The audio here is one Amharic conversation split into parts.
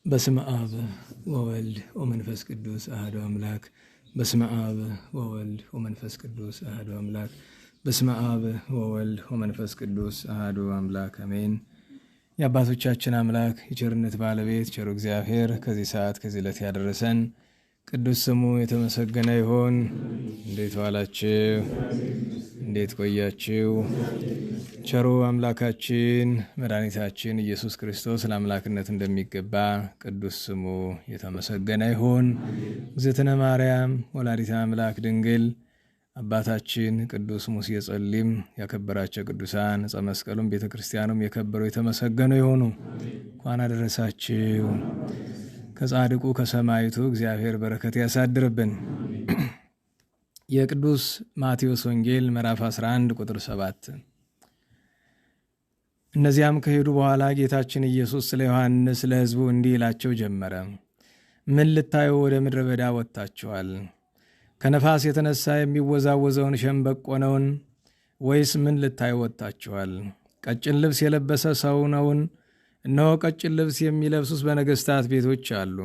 በስመ አብ ወወልድ ወመንፈስ ቅዱስ አሐዱ አምላክ። በስመ አብ ወወልድ ወመንፈስ ቅዱስ አሐዱ አምላክ። በስመ አብ ወወልድ ወመንፈስ ቅዱስ አሐዱ አምላክ አሜን። የአባቶቻችን አምላክ የቸርነት ባለቤት ቸሩ እግዚአብሔር ከዚህ ሰዓት ከዚህ ዕለት ያደረሰን ቅዱስ ስሙ የተመሰገነ ይሁን። እንዴት ዋላችሁ? እንዴት ቆያችሁ? ቸሩ አምላካችን መድኃኒታችን ኢየሱስ ክርስቶስ ለአምላክነት እንደሚገባ ቅዱስ ስሙ የተመሰገነ ይሁን። እግዝእትነ ማርያም ወላዲተ አምላክ ድንግል አባታችን ቅዱስ ሙሴ ጸሊም ያከበራቸው ቅዱሳን ዕፀ መስቀሉም ቤተ ክርስቲያኑም የከበሩ የተመሰገኑ ይሁኑ። እንኳን አደረሳችሁ። ከጻድቁ ከሰማይቱ እግዚአብሔር በረከት ያሳድርብን። የቅዱስ ማቴዎስ ወንጌል ምዕራፍ 11 ቁጥር 7። እነዚያም ከሄዱ በኋላ ጌታችን ኢየሱስ ስለ ዮሐንስ ለሕዝቡ እንዲህ ይላቸው ጀመረ። ምን ልታዩ ወደ ምድረ በዳ ወጥታችኋል? ከነፋስ የተነሳ የሚወዛወዘውን ሸምበቆ ነውን? ወይስ ምን ልታዩ ወጥታችኋል? ቀጭን ልብስ የለበሰ ሰው ነውን? እነሆ ቀጭን ልብስ የሚለብሱት በነገሥታት ቤቶች አሉ።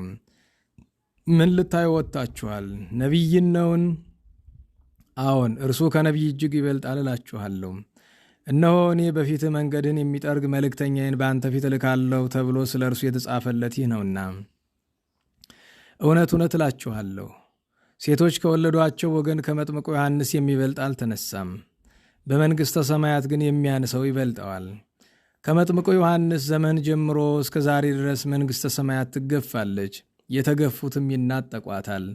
ምን ልታዩ ወጥታችኋል? ነቢይን ነውን? አዎን፣ እርሱ ከነቢይ እጅግ ይበልጣል እላችኋለሁ። እነሆ እኔ በፊት መንገድን የሚጠርግ መልእክተኛዬን በአንተ ፊት እልካለሁ ተብሎ ስለ እርሱ የተጻፈለት ይህ ነውና። እውነት እውነት እላችኋለሁ፣ ሴቶች ከወለዷቸው ወገን ከመጥምቁ ዮሐንስ የሚበልጥ አልተነሳም። በመንግሥተ ሰማያት ግን የሚያንሰው ይበልጠዋል። ከመጥምቁ ዮሐንስ ዘመን ጀምሮ እስከ ዛሬ ድረስ መንግሥተ ሰማያት ትገፋለች፣ የተገፉትም ይናጠቋታል።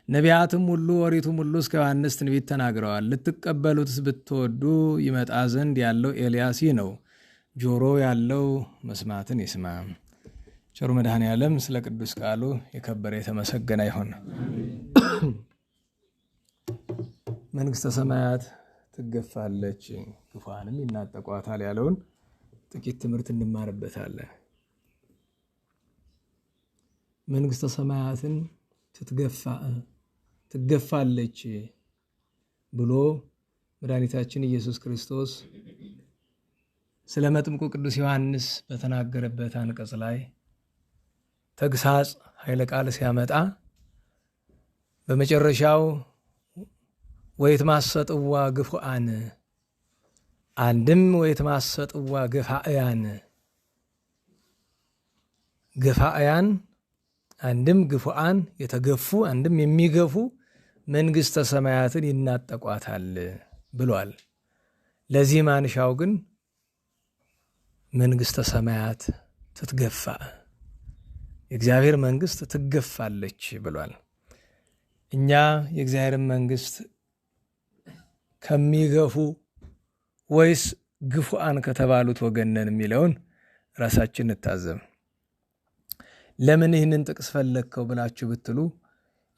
ነቢያትም ሁሉ ኦሪቱም ሁሉ እስከ ዮሐንስ ትንቢት ተናግረዋል። ልትቀበሉትስ ብትወዱ ይመጣ ዘንድ ያለው ኤልያስ ይህ ነው። ጆሮ ያለው መስማትን ይስማ። ቸሩ መድኃኔዓለም ስለ ቅዱስ ቃሉ የከበረ የተመሰገነ ይሁን። መንግሥተ ሰማያት ትገፋለች፣ ግፏንም ይናጠቋታል ያለውን ጥቂት ትምህርት እንማርበታለን። መንግሥተ ሰማያትን ትገፋለች ብሎ መድኃኒታችን ኢየሱስ ክርስቶስ ስለ መጥምቁ ቅዱስ ዮሐንስ በተናገረበት አንቀጽ ላይ ተግሳጽ ኃይለ ቃል ሲያመጣ በመጨረሻው ወይትማሰጥዋ ግፉአን፣ አንድም ወይትማሰጥዋ ገፋእያን፣ ገፋእያን አንድም ግፉአን የተገፉ አንድም የሚገፉ መንግሥተ ሰማያትን ይናጠቋታል ብሏል። ለዚህ ማንሻው ግን መንግሥተ ሰማያት ትትገፋ፣ የእግዚአብሔር መንግሥት ትገፋለች ብሏል። እኛ የእግዚአብሔርን መንግሥት ከሚገፉ ወይስ ግፉአን ከተባሉት ወገን ነን የሚለውን ራሳችን እንታዘብ። ለምን ይህንን ጥቅስ ፈለግከው ብላችሁ ብትሉ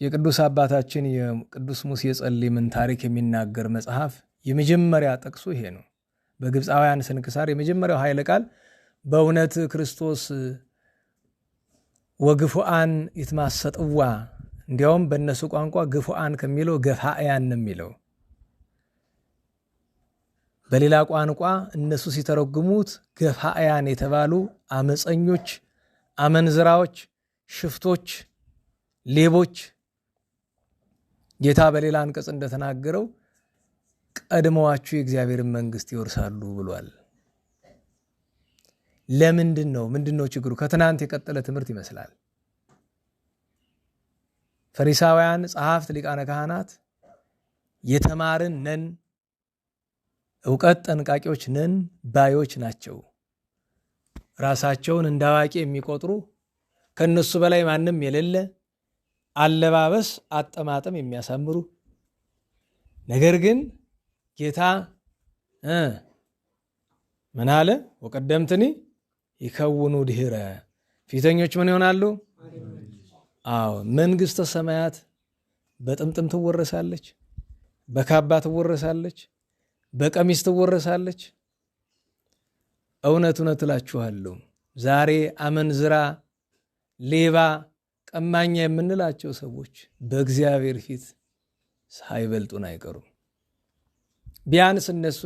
የቅዱስ አባታችን የቅዱስ ሙሴ ጸሊምን ታሪክ የሚናገር መጽሐፍ የመጀመሪያ ጥቅሱ ይሄ ነው። በግብፃውያን ስንክሳር የመጀመሪያው ኃይለ ቃል በእውነት ክርስቶስ ወግፉአን ይትማሰጥዋ፣ እንዲያውም በእነሱ ቋንቋ ግፉአን ከሚለው ገፋእያን የሚለው፣ በሌላ ቋንቋ እነሱ ሲተረጉሙት ገፋእያን የተባሉ አመፀኞች፣ አመንዝራዎች፣ ሽፍቶች፣ ሌቦች። ጌታ በሌላ አንቀጽ እንደተናገረው ቀድመዋችሁ የእግዚአብሔርን መንግሥት ይወርሳሉ ብሏል። ለምንድን ነው? ምንድን ነው ችግሩ? ከትናንት የቀጠለ ትምህርት ይመስላል። ፈሪሳውያን፣ ጸሐፍት፣ ሊቃነ ካህናት የተማርን ነን፣ እውቀት ጠንቃቂዎች ነን ባዮች ናቸው። ራሳቸውን እንደ አዋቂ የሚቆጥሩ፣ ከነሱ በላይ ማንም የሌለ፣ አለባበስ አጠማጠም የሚያሳምሩ። ነገር ግን ጌታ ምን አለ? ወቀደምትኒ ይከውኑ ድኅረ፣ ፊተኞች ምን ይሆናሉ? አዎ፣ መንግሥተ ሰማያት በጥምጥም ትወረሳለች፣ በካባ ትወረሳለች፣ በቀሚስ ትወረሳለች። እውነት እውነት እላችኋለሁ ዛሬ አመንዝራ፣ ሌባ፣ ቀማኛ የምንላቸው ሰዎች በእግዚአብሔር ፊት ሳይበልጡን አይቀሩም። ቢያንስ እነሱ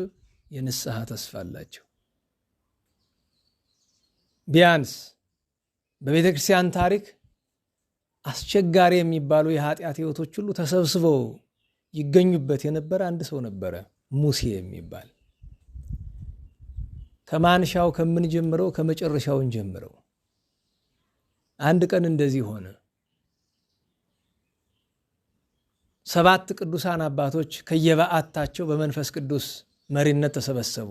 የንስሐ ተስፋ አላቸው። ቢያንስ በቤተ ክርስቲያን ታሪክ አስቸጋሪ የሚባሉ የኃጢአት ሕይወቶች ሁሉ ተሰብስበው ይገኙበት የነበረ አንድ ሰው ነበረ፣ ሙሴ የሚባል። ከማንሻው ከምንጀምረው ከመጨረሻውን ጀምረው። አንድ ቀን እንደዚህ ሆነ። 7 ቅዱሳን አባቶች ከየበዓታቸው በመንፈስ ቅዱስ መሪነት ተሰበሰቡ።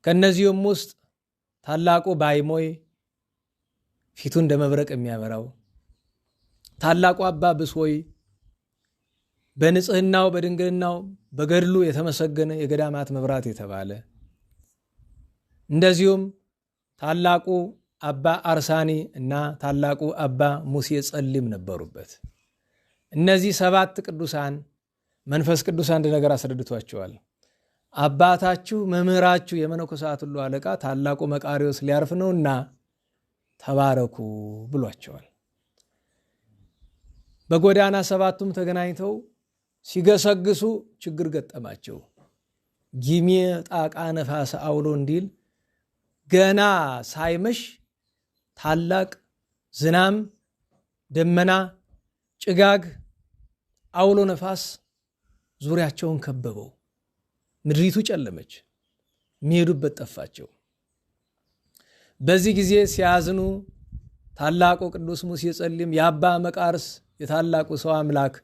ከነዚህም ውስጥ ታላቁ ባይሞይ ፊቱ እንደ መብረቅ የሚያበራው፣ ታላቁ አባ ብሶይ በንጽህናው በድንግልናው በገድሉ የተመሰገነ የገዳማት መብራት የተባለ፣ እንደዚሁም ታላቁ አባ አርሳኒ እና ታላቁ አባ ሙሴ ጸሊም ነበሩበት። እነዚህ 7 ቅዱሳን መንፈስ ቅዱስ አንድ ነገር አስረድቷቸዋል። አባታችሁ መምህራችሁ የመነኮሳት ሁሉ አለቃ ታላቁ መቃርዮስ ሊያርፍ ነውና ተባረኩ ብሏቸዋል። በጎዳና 7ቱም ተገናኝተው ሲገሰግሱ ችግር ገጠማቸው። ጊሜ ጣቃ ነፋስ አውሎ እንዲል ገና ሳይመሽ ታላቅ ዝናም፣ ደመና፣ ጭጋግ፣ አውሎ ነፋስ ዙሪያቸውን ከበበው። ምድሪቱ ጨለመች፣ የሚሄዱበት ጠፋቸው። በዚህ ጊዜ ሲያዝኑ ታላቁ ቅዱስ ሙሴ ጸሊም የአባ መቃርስ የታላቁ ሰው አምላክ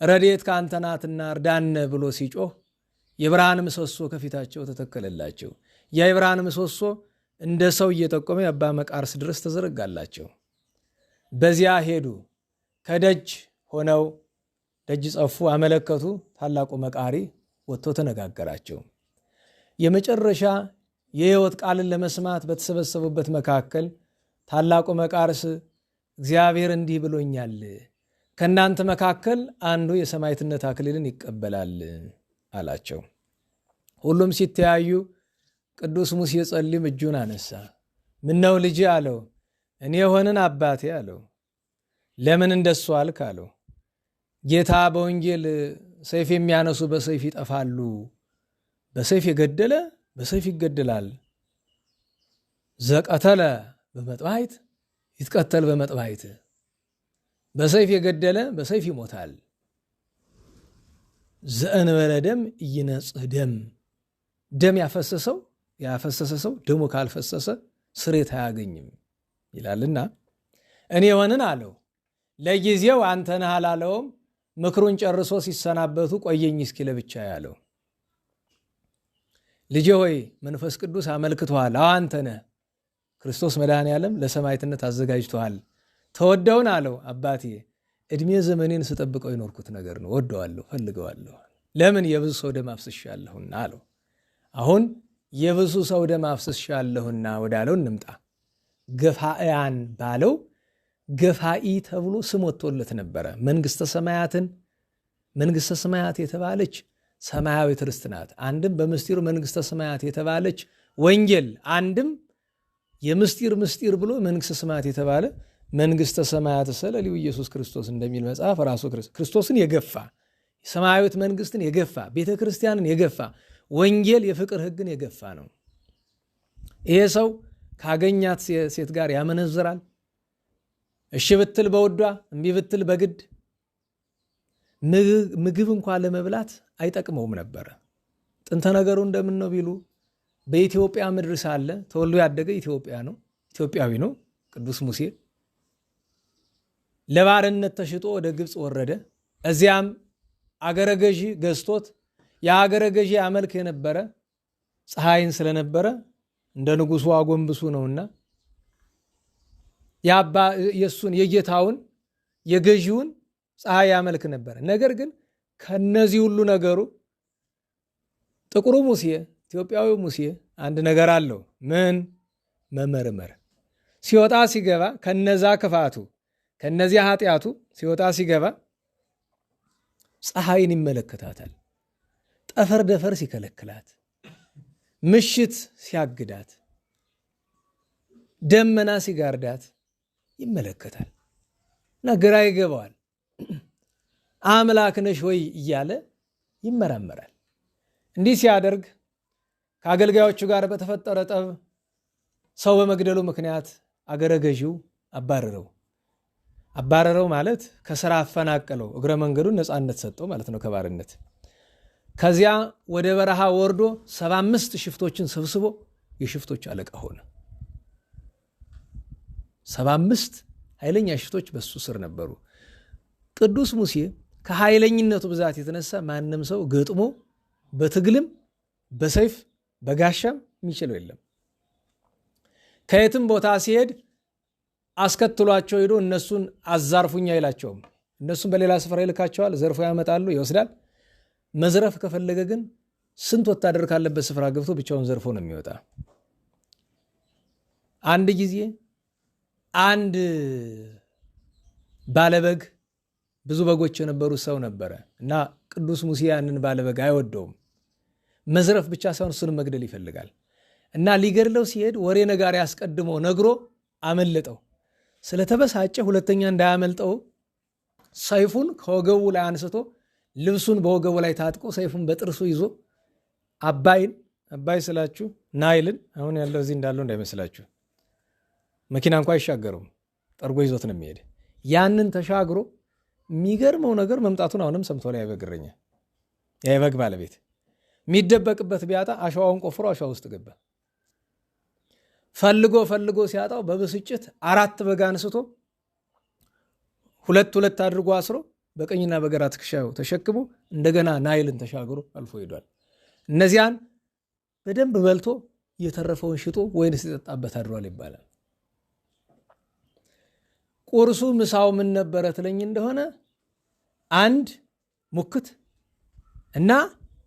ረድኤት ከአንተ ናትና እርዳነ ብሎ ሲጮህ የብርሃን ምሰሶ ከፊታቸው ተተከለላቸው። ያ የብርሃን ምሰሶ እንደ ሰው እየጠቆመ የአባ መቃርስ ድረስ ተዘረጋላቸው። በዚያ ሄዱ። ከደጅ ሆነው ደጅ ጸፉ፣ አመለከቱ። ታላቁ መቃሪ ወጥቶ ተነጋገራቸው። የመጨረሻ የሕይወት ቃልን ለመስማት በተሰበሰቡበት መካከል ታላቁ መቃርስ እግዚአብሔር እንዲህ ብሎኛል፣ ከእናንተ መካከል አንዱ የሰማዕትነት አክሊልን ይቀበላል አላቸው። ሁሉም ሲተያዩ ቅዱስ ሙሴ ጸሊም እጁን አነሳ። ምነው ልጅ አለው። እኔ ሆንን አባቴ አለው። ለምን እንደሱ አልክ አለው። ጌታ በወንጌል ሰይፍ የሚያነሱ በሰይፍ ይጠፋሉ፣ በሰይፍ የገደለ በሰይፍ ይገደላል፣ ዘቀተለ በመጥባሕት ይትቀተል በመጥባሕት፣ በሰይፍ የገደለ በሰይፍ ይሞታል፣ ዘእንበለ ደም ኢይነጽህ ደም፣ ደም ያፈሰሰ ሰው ደሙ ካልፈሰሰ ስሬት አያገኝም ይላልና እኔ ሆንን አለው። ለጊዜው አንተ ነህ አላለውም። ምክሩን ጨርሶ ሲሰናበቱ ቆየኝ እስኪ ለብቻ ያለው። ልጄ ሆይ መንፈስ ቅዱስ አመልክቶሃል፣ አዎ አንተ ነህ፣ ክርስቶስ መድኃኔዓለም ለሰማዕትነት አዘጋጅቶሃል፣ ተወደውን አለው። አባቴ ዕድሜ ዘመኔን ስጠብቀው የኖርኩት ነገር ነው፣ ወደዋለሁ፣ ፈልገዋለሁ። ለምን? የብዙ ሰው ደም አፍስሻለሁና አለው። አሁን የብዙ ሰው ደም አፍስሻለሁና ወዳለው እንምጣ። ገፋእያን ባለው ገፋኢ ተብሎ ስም ወጥቶለት ነበረ። መንግሥተ ሰማያት የተባለች ሰማያዊት ርስት ናት። አንድም በምስጢሩ መንግሥተ ሰማያት የተባለች ወንጌል፣ አንድም የምስጢር ምስጢር ብሎ መንግሥተ ሰማያት የተባለ መንግሥተ ሰማያት ሰለሊው ኢየሱስ ክርስቶስ እንደሚል መጽሐፍ ራሱ ክርስቶስን የገፋ ሰማያዊት መንግሥትን የገፋ ቤተ ክርስቲያንን የገፋ ወንጌል የፍቅር ሕግን የገፋ ነው። ይሄ ሰው ካገኛት ሴት ጋር ያመነዝራል። እሺ ብትል በውዷ እምቢ ብትል በግድ ምግብ እንኳን ለመብላት አይጠቅመውም ነበረ። ጥንተ ነገሩ እንደምን ነው ቢሉ በኢትዮጵያ ምድር ሳለ ተወልዶ ያደገ ኢትዮጵያዊ ነው። ቅዱስ ሙሴ ለባርነት ተሽጦ ወደ ግብፅ ወረደ። እዚያም አገረ ገዢ ገዝቶት የአገረ ገዢ አመልክ የነበረ ፀሐይን ስለነበረ እንደ ንጉሱ አጎንብሱ ነውና የሱን የጌታውን የገዢውን ፀሐይ ያመልክ ነበር። ነገር ግን ከነዚህ ሁሉ ነገሩ ጥቁሩ ሙሴ ኢትዮጵያዊው ሙሴ አንድ ነገር አለው። ምን? መመርመር። ሲወጣ ሲገባ ከነዛ ክፋቱ ከነዚያ ኃጢአቱ ሲወጣ ሲገባ ፀሐይን ይመለከታታል። ጠፈር ደፈር ሲከለክላት፣ ምሽት ሲያግዳት፣ ደመና ሲጋርዳት ይመለከታል እና ግራ ይገባዋል። አምላክ ነሽ ወይ እያለ ይመራመራል። እንዲህ ሲያደርግ ከአገልጋዮቹ ጋር በተፈጠረ ጠብ ሰው በመግደሉ ምክንያት አገረ ገዢው አባረረው ማለት ከስራ አፈናቀለው፣ እግረ መንገዱን ነፃነት ሰጠው ማለት ነው ከባርነት። ከዚያ ወደ በረሃ ወርዶ 75 ሽፍቶችን ሰብስቦ የሽፍቶች አለቃ ሆነ። 75 ኃይለኛ ሽፍቶች በሱ ስር ነበሩ። ቅዱስ ሙሴ ከኃይለኝነቱ ብዛት የተነሳ ማንም ሰው ገጥሞ በትግልም በሰይፍ በጋሻም የሚችለው የለም። ከየትም ቦታ ሲሄድ አስከትሏቸው ሄዶ እነሱን አዛርፉኛ አይላቸውም። እነሱን በሌላ ስፍራ ይልካቸዋል፣ ዘርፎ ያመጣሉ፣ ይወስዳል። መዝረፍ ከፈለገ ግን ስንት ወታደር ካለበት ስፍራ ገብቶ ብቻውን ዘርፎ ነው የሚወጣ። አንድ ጊዜ አንድ ባለበግ ብዙ በጎች የነበሩት ሰው ነበረ እና ቅዱስ ሙሴ ያንን ባለበግ አይወደውም። መዝረፍ ብቻ ሳይሆን እሱንም መግደል ይፈልጋል እና ሊገድለው ሲሄድ ወሬ ነጋሪ አስቀድሞ ነግሮ አመለጠው። ስለተበሳጨ ሁለተኛ እንዳያመልጠው ሰይፉን ከወገቡ ላይ አንስቶ ልብሱን በወገቡ ላይ ታጥቆ ሰይፉን በጥርሱ ይዞ አባይ ስላችሁ ናይልን አሁን ያለው እዚህ እንዳለው እንዳይመስላችሁ መኪና እንኳ አይሻገሩም፣ ጠርጎ ይዞት ነው የሚሄድ። ያንን ተሻግሮ የሚገርመው ነገር መምጣቱን አሁንም ሰምቶ ላይ ያበግረኛ የበግ ባለቤት የሚደበቅበት ቢያጣ አሸዋውን ቆፍሮ አሸዋ ውስጥ ገባ። ፈልጎ ሲያጣው በብስጭት 4 በግ አንስቶ 2 አድርጎ አስሮ በቀኝና በግራ ትከሻው ተሸክሞ እንደገና ናይልን ተሻግሮ አልፎ ሄዷል። እነዚያን በደንብ በልቶ የተረፈውን ሽጦ ወይን ሲጠጣበት አድሯል ይባላል። ቁርሱ ምሳው ምን ነበረ ትለኝ እንደሆነ አንድ ሙክት እና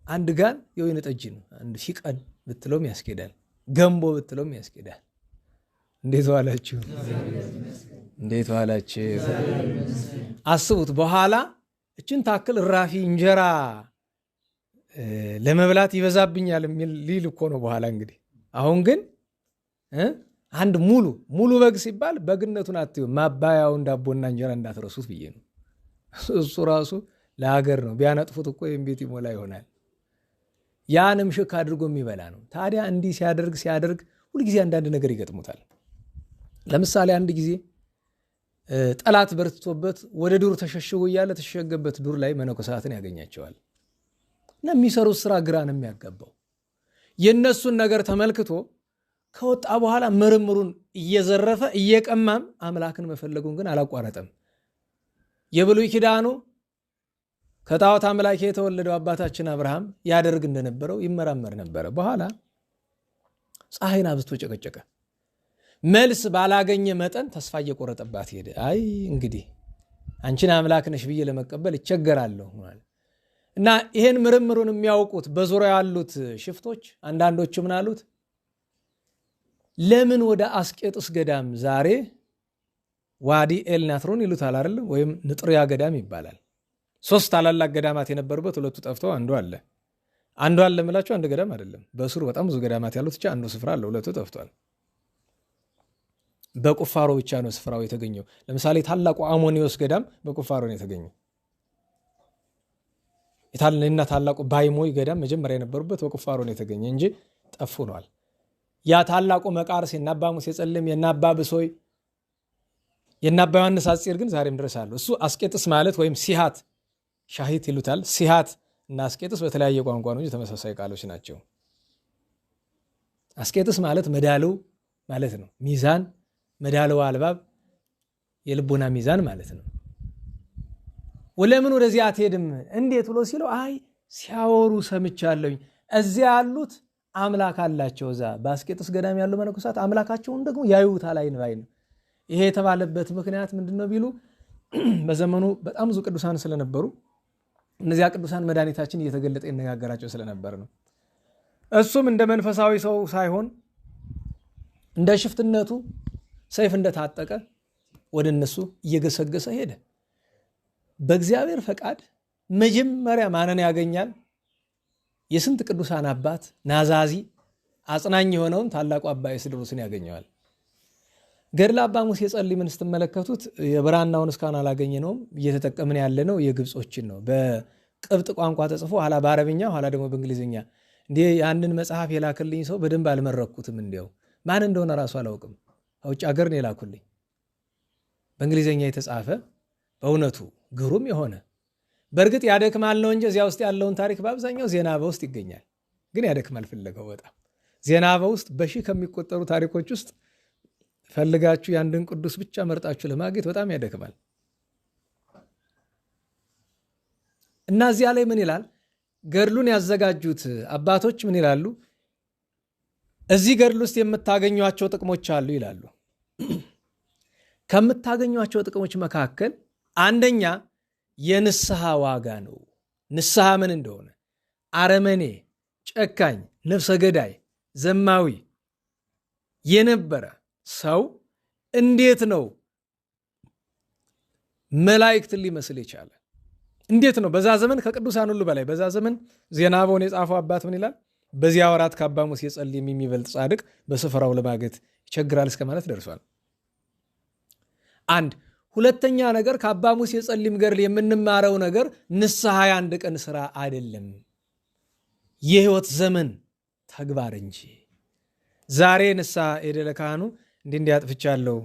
አንድ ጋን የወይን ጠጅ ነው። አንድ ሺቀን ብትለውም ያስኬዳል፣ ገንቦ ብትለውም ያስኬዳል። እንዴት ዋላችሁ? እንዴት ዋላችሁ? አስቡት። በኋላ እችን ታክል ራፊ እንጀራ ለመብላት ይበዛብኛል የሚል ሊል እኮ ነው በኋላ እንግዲህ። አሁን ግን አንድ ሙሉ በግ ሲባል በግነቱን አትዩ፣ ማባያውን ዳቦና እንጀራ እንዳትረሱት ብዬ ነው። እሱ ራሱ ለሀገር ነው። ቢያነጥፉት እኮ ይህም ቤት ይሞላ ይሆናል። ያንም ሽክ አድርጎ የሚበላ ነው። ታዲያ እንዲህ ሲያደርግ ሁልጊዜ አንዳንድ ነገር ይገጥሙታል። ለምሳሌ አንድ ጊዜ ጠላት በርትቶበት ወደ ዱር ተሸሽጎ እያለ ተሸሸገበት ዱር ላይ መነኮሳትን ያገኛቸዋል እና የሚሰሩት ስራ ግራ ነው የሚያጋባው። የእነሱን ነገር ተመልክቶ ከወጣ በኋላ ምርምሩን እየዘረፈ እየቀማም አምላክን መፈለጉን ግን አላቋረጠም። የብሉይ ኪዳኑ ከጣዖት አምላክ የተወለደው አባታችን አብርሃም ያደርግ እንደነበረው ይመራመር ነበረ። በኋላ ፀሐይን አብዝቶ ጨቀጨቀ። መልስ ባላገኘ መጠን ተስፋ እየቆረጠባት ሄደ። አይ እንግዲህ አንቺን አምላክ ነሽ ብዬ ለመቀበል እቸገራለሁ ማለት እና ይሄን ምርምሩን የሚያውቁት በዙሪያ ያሉት ሽፍቶች አንዳንዶቹ ምን አሉት? ለምን ወደ አስቄጥስ ገዳም ዛሬ ዋዲ ኤልናትሮን ይሉታል አይደል? ወይም ንጥሪያ ገዳም ይባላል። 3 ታላላቅ ገዳማት የነበሩበት 2ቱ ጠፍተው አንዱ አለ የምላቸው አንድ ገዳም አይደለም። በስሩ በጣም ብዙ ገዳማት ያሉት ብቻ አንዱ ስፍራ አለ፣ 2ቱ ጠፍቷል። በቁፋሮ ብቻ ነው ስፍራው የተገኘው። ለምሳሌ ታላቁ አሞኒዮስ ገዳም በቁፋሮ ነው የተገኘው። የታለና ታላቁ ባይሞይ ገዳም መጀመሪያ የነበሩበት በቁፋሮ ነው የተገኘ እንጂ ጠፉ ነዋል። ያ ታላቁ መቃርስ የናባ ሙሴ ጸልም የናባ ብሶይ የናባ ዮሐንስ አጽር ግን ዛሬም ድረስ አሉ። እሱ አስቄጥስ ማለት ወይም ሲሃት ሻሂት ይሉታል። ሲሃት እና አስቄጥስ በተለያየ ቋንቋ ነው እንጂ ተመሳሳይ ቃሎች ናቸው። አስቄጥስ ማለት መዳሉ ማለት ነው። ሚዛን መዳለው አልባብ የልቦና ሚዛን ማለት ነው። ወለምን ወደዚህ አትሄድም እንዴት ብሎ ሲለው አይ ሲያወሩ ሰምቻለሁኝ። እዚያ ያሉት አምላክ አላቸው። እዛ በአስቄጥስ ገዳም ያሉ መነኮሳት አምላካቸውን ደግሞ ያዩታል አይን ባይን። ይሄ የተባለበት ምክንያት ምንድነው ቢሉ በዘመኑ በጣም ብዙ ቅዱሳን ስለነበሩ እነዚያ ቅዱሳን መድኃኒታችን እየተገለጠ ይነጋገራቸው ስለነበር ነው። እሱም እንደ መንፈሳዊ ሰው ሳይሆን እንደ ሽፍትነቱ ሰይፍ እንደታጠቀ ወደ እነሱ እየገሰገሰ ሄደ። በእግዚአብሔር ፈቃድ መጀመሪያ ማንን ያገኛል? የስንት ቅዱሳን አባት ናዛዚ አጽናኝ የሆነውን ታላቁ አባ ኤስድሮስን ያገኘዋል። ገድለ አባ ሙሴ ጸሊምን ስትመለከቱት የብራናውን እስካሁን አላገኘነውም። እየተጠቀምን ያለነው የግብጾችን ነው። በቅብጥ ቋንቋ ተጽፎ ኋላ በአረብኛ ኋላ ደግሞ በእንግሊዝኛ። እንዲህ ያንን መጽሐፍ የላክልኝ ሰው በደንብ አልመረኩትም። እንዲያው ማን እንደሆነ ራሱ አላውቅም። ከውጭ ሀገር ነው የላኩልኝ። በእንግሊዝኛ የተጻፈ በእውነቱ ግሩም የሆነ በእርግጥ ያደክማል ነው እንጂ እዚያ ውስጥ ያለውን ታሪክ በአብዛኛው ዜና አበው ውስጥ ይገኛል። ግን ያደክማል ፍለገው በጣም ዜና አበው ውስጥ በሺህ ከሚቆጠሩ ታሪኮች ውስጥ ፈልጋችሁ የአንድን ቅዱስ ብቻ መርጣችሁ ለማግኘት በጣም ያደክማል። እና እዚያ ላይ ምን ይላል? ገድሉን ያዘጋጁት አባቶች ምን ይላሉ? እዚህ ገድል ውስጥ የምታገኟቸው ጥቅሞች አሉ ይላሉ። ከምታገኟቸው ጥቅሞች መካከል አንደኛ የንስሐ ዋጋ ነው። ንስሐ ምን እንደሆነ፣ አረመኔ፣ ጨካኝ፣ ነፍሰ ገዳይ፣ ዘማዊ የነበረ ሰው እንዴት ነው መላእክትን ሊመስል የቻለ? እንዴት ነው በዛ ዘመን ከቅዱሳን ሁሉ በላይ በዛ ዘመን ዜና አበውን የጻፈው አባት ምን ይላል? በዚያ ወራት ከአባ ሙሴ ጸሊም የሚበልጥ ጻድቅ በስፍራው ለማግኘት ይቸግራል እስከ ማለት ደርሷል። አንድ ሁለተኛ ነገር ከአባ ሙሴ ጸሊም ገድል የምንማረው ነገር ንስሐ የአንድ ቀን ስራ አይደለም፣ የህይወት ዘመን ተግባር እንጂ። ዛሬ ንስሐ ሄደህ ለካህኑ እንዲህ አጥፍቻለሁ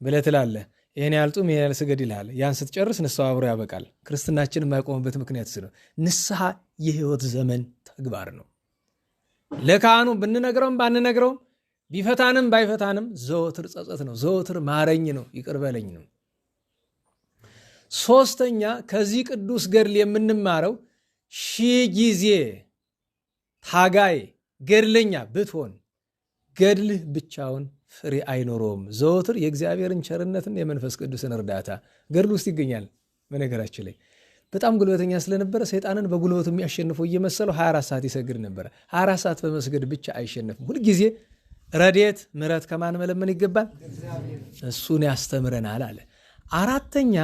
ብለህ ትላለህ። ይህን ያህል ጡም ይህን ያህል ስገድ ይልሃል። ያን ስትጨርስ ንስሐ አብሮ ያበቃል። ክርስትናችን የማይቆምበት ምክንያት ነው። ንስሐ የህይወት ዘመን ተግባር ነው። ለካህኑ ብንነግረውም ባንነግረውም ቢፈታንም ባይፈታንም ዘወትር ጸጸት ነው። ዘወትር ማረኝ ነው፣ ይቅር በለኝ ነው። ሶስተኛ ከዚህ ቅዱስ ገድል የምንማረው ሺህ ጊዜ ታጋይ ገድለኛ ብትሆን ገድልህ ብቻውን ፍሬ አይኖረውም። ዘወትር የእግዚአብሔርን ቸርነትን የመንፈስ ቅዱስን እርዳታ ገድል ውስጥ ይገኛል። በነገራችን ላይ በጣም ጉልበተኛ ስለነበረ ሰይጣንን በጉልበቱ የሚያሸንፈው እየመሰለው 24 ሰዓት ይሰግድ ነበረ። 24 ሰዓት በመስገድ ብቻ አይሸነፍም። ሁልጊዜ ረድኤት ምሕረት ከማን መለመን ይገባል? እሱን ያስተምረናል አለ። አራተኛ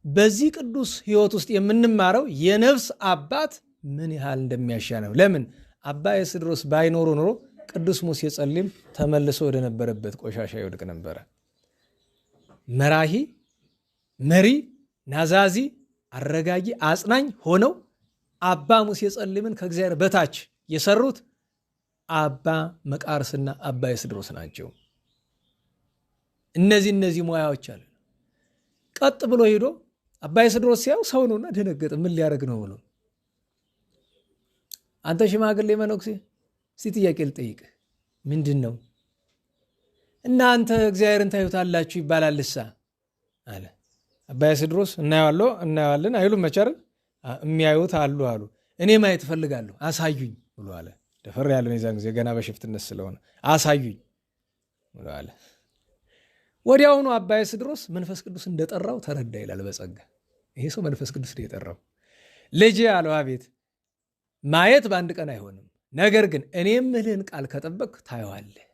በዚህ ቅዱስ ሕይወት ውስጥ የምንማረው የነፍስ አባት ምን ያህል እንደሚያሻ ነው። ለምን አባ ኤስድሮስ ባይኖሩ ኖሮ ቅዱስ ሙሴ ጸሊም ተመልሶ ወደ ነበረበት ቆሻሻ ይወድቅ ነበረ። መራሂ፣ መሪ፣ ናዛዚ፣ አረጋጊ፣ አጽናኝ ሆነው አባ ሙሴ ጸሊምን ከእግዚአብሔር በታች የሰሩት አባ መቃርስና አባ ኤስድሮስ ናቸው። እነዚህ ሙያዎች አሉ። ቀጥ ብሎ ሄዶ አባ ኤስድሮስ ሲያው ሰው ነውና ደነገጠ። ምን ሊያደርግ ነው ብሎ አንተ ሽማግሌ መነኩሴ እስቲ ጥያቄ ልጠይቅህ፣ ምንድን ነው እናንተ እግዚአብሔርን ታዩታላችሁ ይባላልሳ አለ። አባ ኤስድሮስ እናየዋለን አይሉም መቸር የሚያዩት አሉ አሉ። እኔ ማየት እፈልጋለሁ አሳዩኝ ብሎ አለ። ደፈር ያለው የዛን ጊዜ ገና በሽፍትነት ስለሆነ አሳዩኝ ብሎ አለ። ወዲያውኑ አባ ኤስድሮስ መንፈስ ቅዱስ እንደጠራው ተረዳ ይላል በጸጋ። ይሄ ሰው መንፈስ ቅዱስ የጠራው ልጄ አለው። አቤት። ማየት በአንድ ቀን አይሆንም፣ ነገር ግን እኔ የምልህን ቃል ከጠበቅ ታየዋለህ።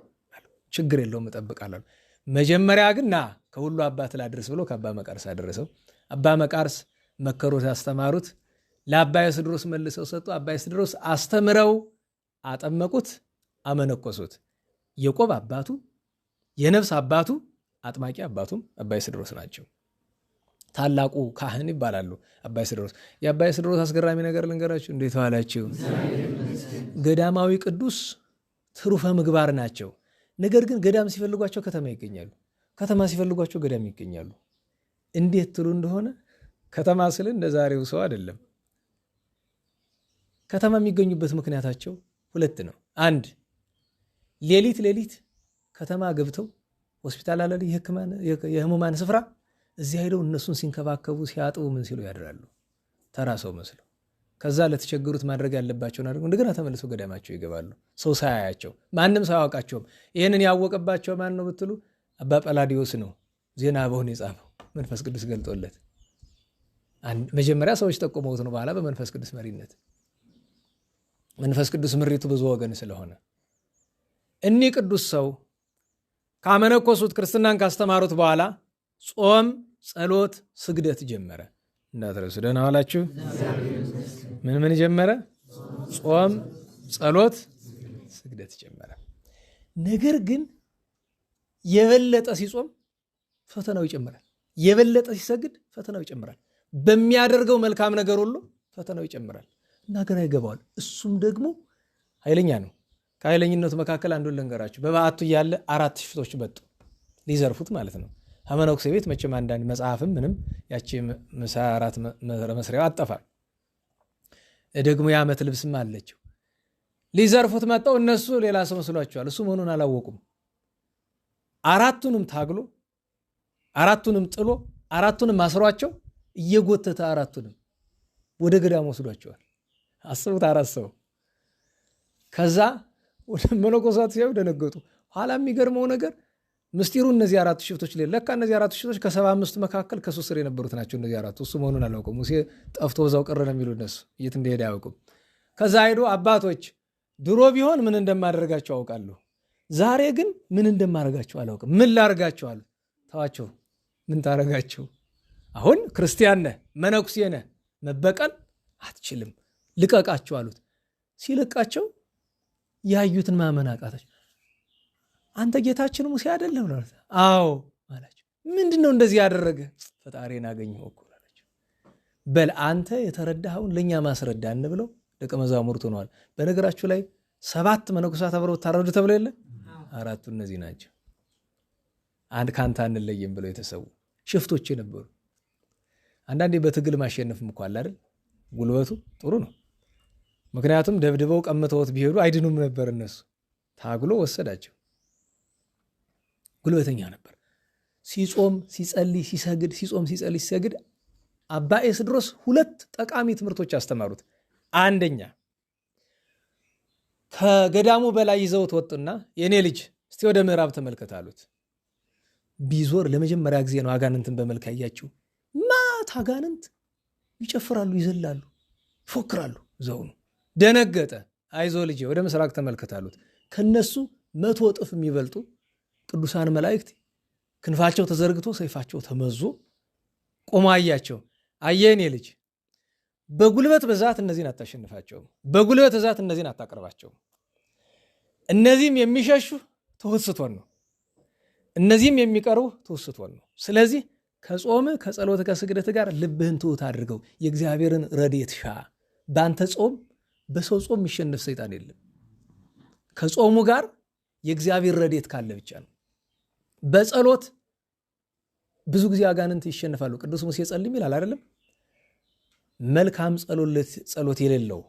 ችግር የለውም እጠብቃለሁ። መጀመሪያ ግን ና ከሁሉ አባት ላድርስ ብሎ ከአባ መቃርስ አደረሰው። አባ መቃርስ መከሩት፣ ያስተማሩት፣ ለአባ ኤስድሮስ መልሰው ሰጡ። አባ ኤስድሮስ አስተምረው አጠመቁት፣ አመነኮሱት። የቆብ አባቱ የነፍስ አባቱ አጥማቂ አባቱም አባ ኤስድሮስ ናቸው። ታላቁ ካህን ይባላሉ አባ ኤስድሮስ። የአባ ኤስድሮስ አስገራሚ ነገር ልንገራችሁ። እንዴት ዋላችሁ? ገዳማዊ ቅዱስ ትሩፈ ምግባር ናቸው። ነገር ግን ገዳም ሲፈልጓቸው ከተማ ይገኛሉ፣ ከተማ ሲፈልጓቸው ገዳም ይገኛሉ። እንዴት ትሉ እንደሆነ ከተማ ስል እንደ ዛሬው ሰው አይደለም። ከተማ የሚገኙበት ምክንያታቸው ሁለት ነው። አንድ ሌሊት ከተማ ገብተው ሆስፒታል አለ የህሙማን ስፍራ፣ እዚህ ሄደው እነሱን ሲንከባከቡ ሲያጥቡ ምን ሲሉ ያድራሉ፣ ተራ ሰው መስለው። ከዛ ለተቸገሩት ማድረግ ያለባቸውን አድርገው እንደገና ተመልሰው ገዳማቸው ይገባሉ። ሰው ሳያያቸው፣ ማንም ሳያውቃቸውም። ይህንን ያወቀባቸው ማን ነው ብትሉ አባ ጳላዲዮስ ነው። ዜና አበውን የጻፈው መንፈስ ቅዱስ ገልጦለት። መጀመሪያ ሰዎች ጠቆመውት ነው፣ በኋላ በመንፈስ ቅዱስ መሪነት። መንፈስ ቅዱስ ምሪቱ ብዙ ወገን ስለሆነ እኒህ ቅዱስ ሰው ካመነኮሱት ክርስትናን ካስተማሩት በኋላ ጾም፣ ጸሎት፣ ስግደት ጀመረ። እንዳትረሱ። ደህና ዋላችሁ። ምን ጀመረ? ጾም፣ ጸሎት፣ ስግደት ጀመረ። ነገር ግን የበለጠ ሲጾም ፈተናው ይጨምራል፣ የበለጠ ሲሰግድ ፈተናው ይጨምራል። በሚያደርገው መልካም ነገር ሁሉ ፈተናው ይጨምራል እና ግራ ይገባዋል። እሱም ደግሞ ኃይለኛ ነው። ከኃይለኝነቱ መካከል አንዱን ልንገራችሁ። በበዓቱ እያለ 4 ሽፍቶች መጡ። ሊዘርፉት ማለት ነው። ከመነኩሴ ቤት መቼም አንዳንድ መጽሐፍም ምንም ያቺ ምሳ እራት መስሪያው አጠፋል። ደግሞ የዓመት ልብስም አለችው። ሊዘርፉት መጣው። እነሱ ሌላ ሰው መስሏቸዋል። እሱ መሆኑን አላወቁም። አራቱንም ታግሎ አራቱንም ጥሎ አራቱንም አስሯቸው እየጎተተ አራቱንም ወደ ገዳም ወስዷቸዋል። አስቡት፣ አራት ሰው። ከዛ ወደ መነኮሳት ሲያዩ ደነገጡ። ኋላ የሚገርመው ነገር ምስጢሩ እነዚህ አራቱ ሽፍቶች ለካ እነዚህ አራቱ ሽፍቶች ከ75 መካከል ከሱ ስር የነበሩት ናቸው። እነዚህ አራቱ እሱ መሆኑን አላውቁም። ሙሴ ጠፍቶ በዛው ቀረ ነው የሚሉ እነሱ የት እንደሄደ አያውቁም። ከዛ ሄዶ አባቶች ድሮ ቢሆን ምን እንደማደርጋቸው አውቃለሁ፣ ዛሬ ግን ምን እንደማደርጋቸው አላውቅም። ምን ላርጋቸው አሉ። ተዋቸው፣ ምን ታረጋቸው? አሁን ክርስቲያን ነህ፣ መነኩሴ ነህ፣ መበቀል አትችልም፣ ልቀቃቸው አሉት። ሲለቃቸው ያዩትን ማመን አቃታቸው። አንተ ጌታችን ሙሴ አይደለም ነው? አዎ አላቸው። ምንድነው እንደዚህ ያደረገ? ፈጣሪን አገኘሁ እኮ አላቸው። በል አንተ የተረዳኸውን ለኛ ማስረዳን ብለው ደቀ መዛሙርቱ ሆነዋል። በነገራችሁ ላይ 7 መነኮሳት አብረው ታረዱ ተብሎ የለ? አራቱ እነዚህ ናቸው። አንድ ካንተ አንለይም ብለው የተሰዉ ሽፍቶች ነበሩ። አንዳንዴ በትግል ማሸነፍም እኮ አለ አይደል? ጉልበቱ ጥሩ ነው። ምክንያቱም ደብድበው ቀምተውት ቢሄዱ አይድኑም ነበር። እነሱ ታግሎ ወሰዳቸው። ጉልበተኛ ነበር። ሲጾም ሲጸልይ ሲሰግድ፣ ሲጾም ሲጸልይ ሲሰግድ አባ ኤስድሮስ 2 ጠቃሚ ትምህርቶች አስተማሩት። አንደኛ ከገዳሙ በላይ ይዘውት ወጡና የኔ ልጅ እስቲ ወደ ምዕራብ ተመልከት አሉት። ቢዞር ለመጀመሪያ ጊዜ ነው አጋንንትን በመልክ ያያቸው። ማት አጋንንት ይጨፍራሉ፣ ይዘላሉ፣ ይፎክራሉ። ዘውኑ ደነገጠ። አይዞ ልጄ ወደ ምስራቅ ተመልከት አሉት። ከነሱ 100 እጥፍ የሚበልጡ ቅዱሳን መላእክት ክንፋቸው ተዘርግቶ ሰይፋቸው ተመዞ ቆሞ አያቸው። አየኔ ልጅ በጉልበት ብዛት እነዚህን አታሸንፋቸውም፣ በጉልበት ብዛት እነዚህን አታቀርባቸውም። እነዚህም የሚሸሹ ትውስቶን ነው፣ እነዚህም የሚቀርቡ ትውስቶን ነው። ስለዚህ ከጾም ከጸሎት ከስግደት ጋር ልብህን ትውት አድርገው፣ የእግዚአብሔርን ረድኤት ሻ። በአንተ ጾም በሰው ጾም የሚሸነፍ ሰይጣን የለም። ከጾሙ ጋር የእግዚአብሔር ረድኤት ካለ ብቻ ነው። በጸሎት ብዙ ጊዜ አጋንንት ይሸነፋሉ። ቅዱስ ሙሴ ጸልም ይላል አይደለም? መልካም ጸሎት የሌለው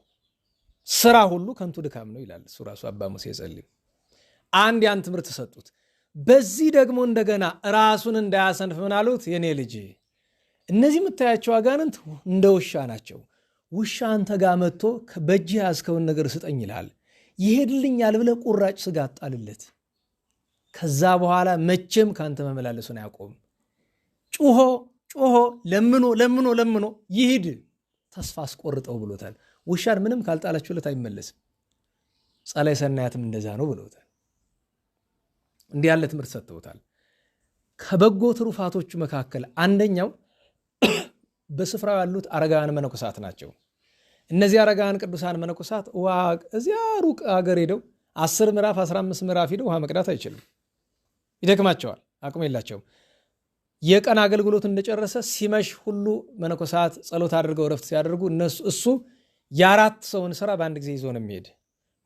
ስራ ሁሉ ከንቱ ድካም ነው ይላል እሱ ራሱ አባ ሙሴ ጸልም። አንድ ያን ትምህርት ሰጡት። በዚህ ደግሞ እንደገና ራሱን እንዳያሰንፍ ምን አሉት? የኔ ልጅ እነዚህ የምታያቸው አጋንንት እንደ ውሻ ናቸው። ውሻ አንተ ጋር መጥቶ በእጅህ ያዝከውን ነገር ስጠኝ ይልሃል። ይሄድልኛል ብለህ ቁራጭ ስጋ ጣልለት። ከዛ በኋላ መቼም ካንተ መመላለሱን አያቆም። ጩሆ ለምኖ ይሂድ፣ ተስፋ አስቆርጠው ብሎታል። ውሻን ምንም ካልጣላችሁለት አይመለስም። ጸላይ ሰናያትም እንደዛ ነው ብሎታል። እንዲህ ያለ ትምህርት ሰጥተውታል። ከበጎ ትሩፋቶቹ መካከል አንደኛው በስፍራው ያሉት አረጋውያን መነኮሳት ናቸው። እነዚህ አረጋውያን ቅዱሳን መነኮሳት እዚያ ሩቅ አገር ሄደው 10 ምዕራፍ 15 ምዕራፍ ሄደው ውሃ መቅዳት አይችልም፣ ይደክማቸዋል፣ አቅም የላቸውም። የቀን አገልግሎት እንደጨረሰ ሲመሽ ሁሉ መነኮሳት ጸሎት አድርገው ረፍት ሲያደርጉ እሱ የ4 ሰውን ስራ በአንድ ጊዜ ይዞ ነው የሚሄድ።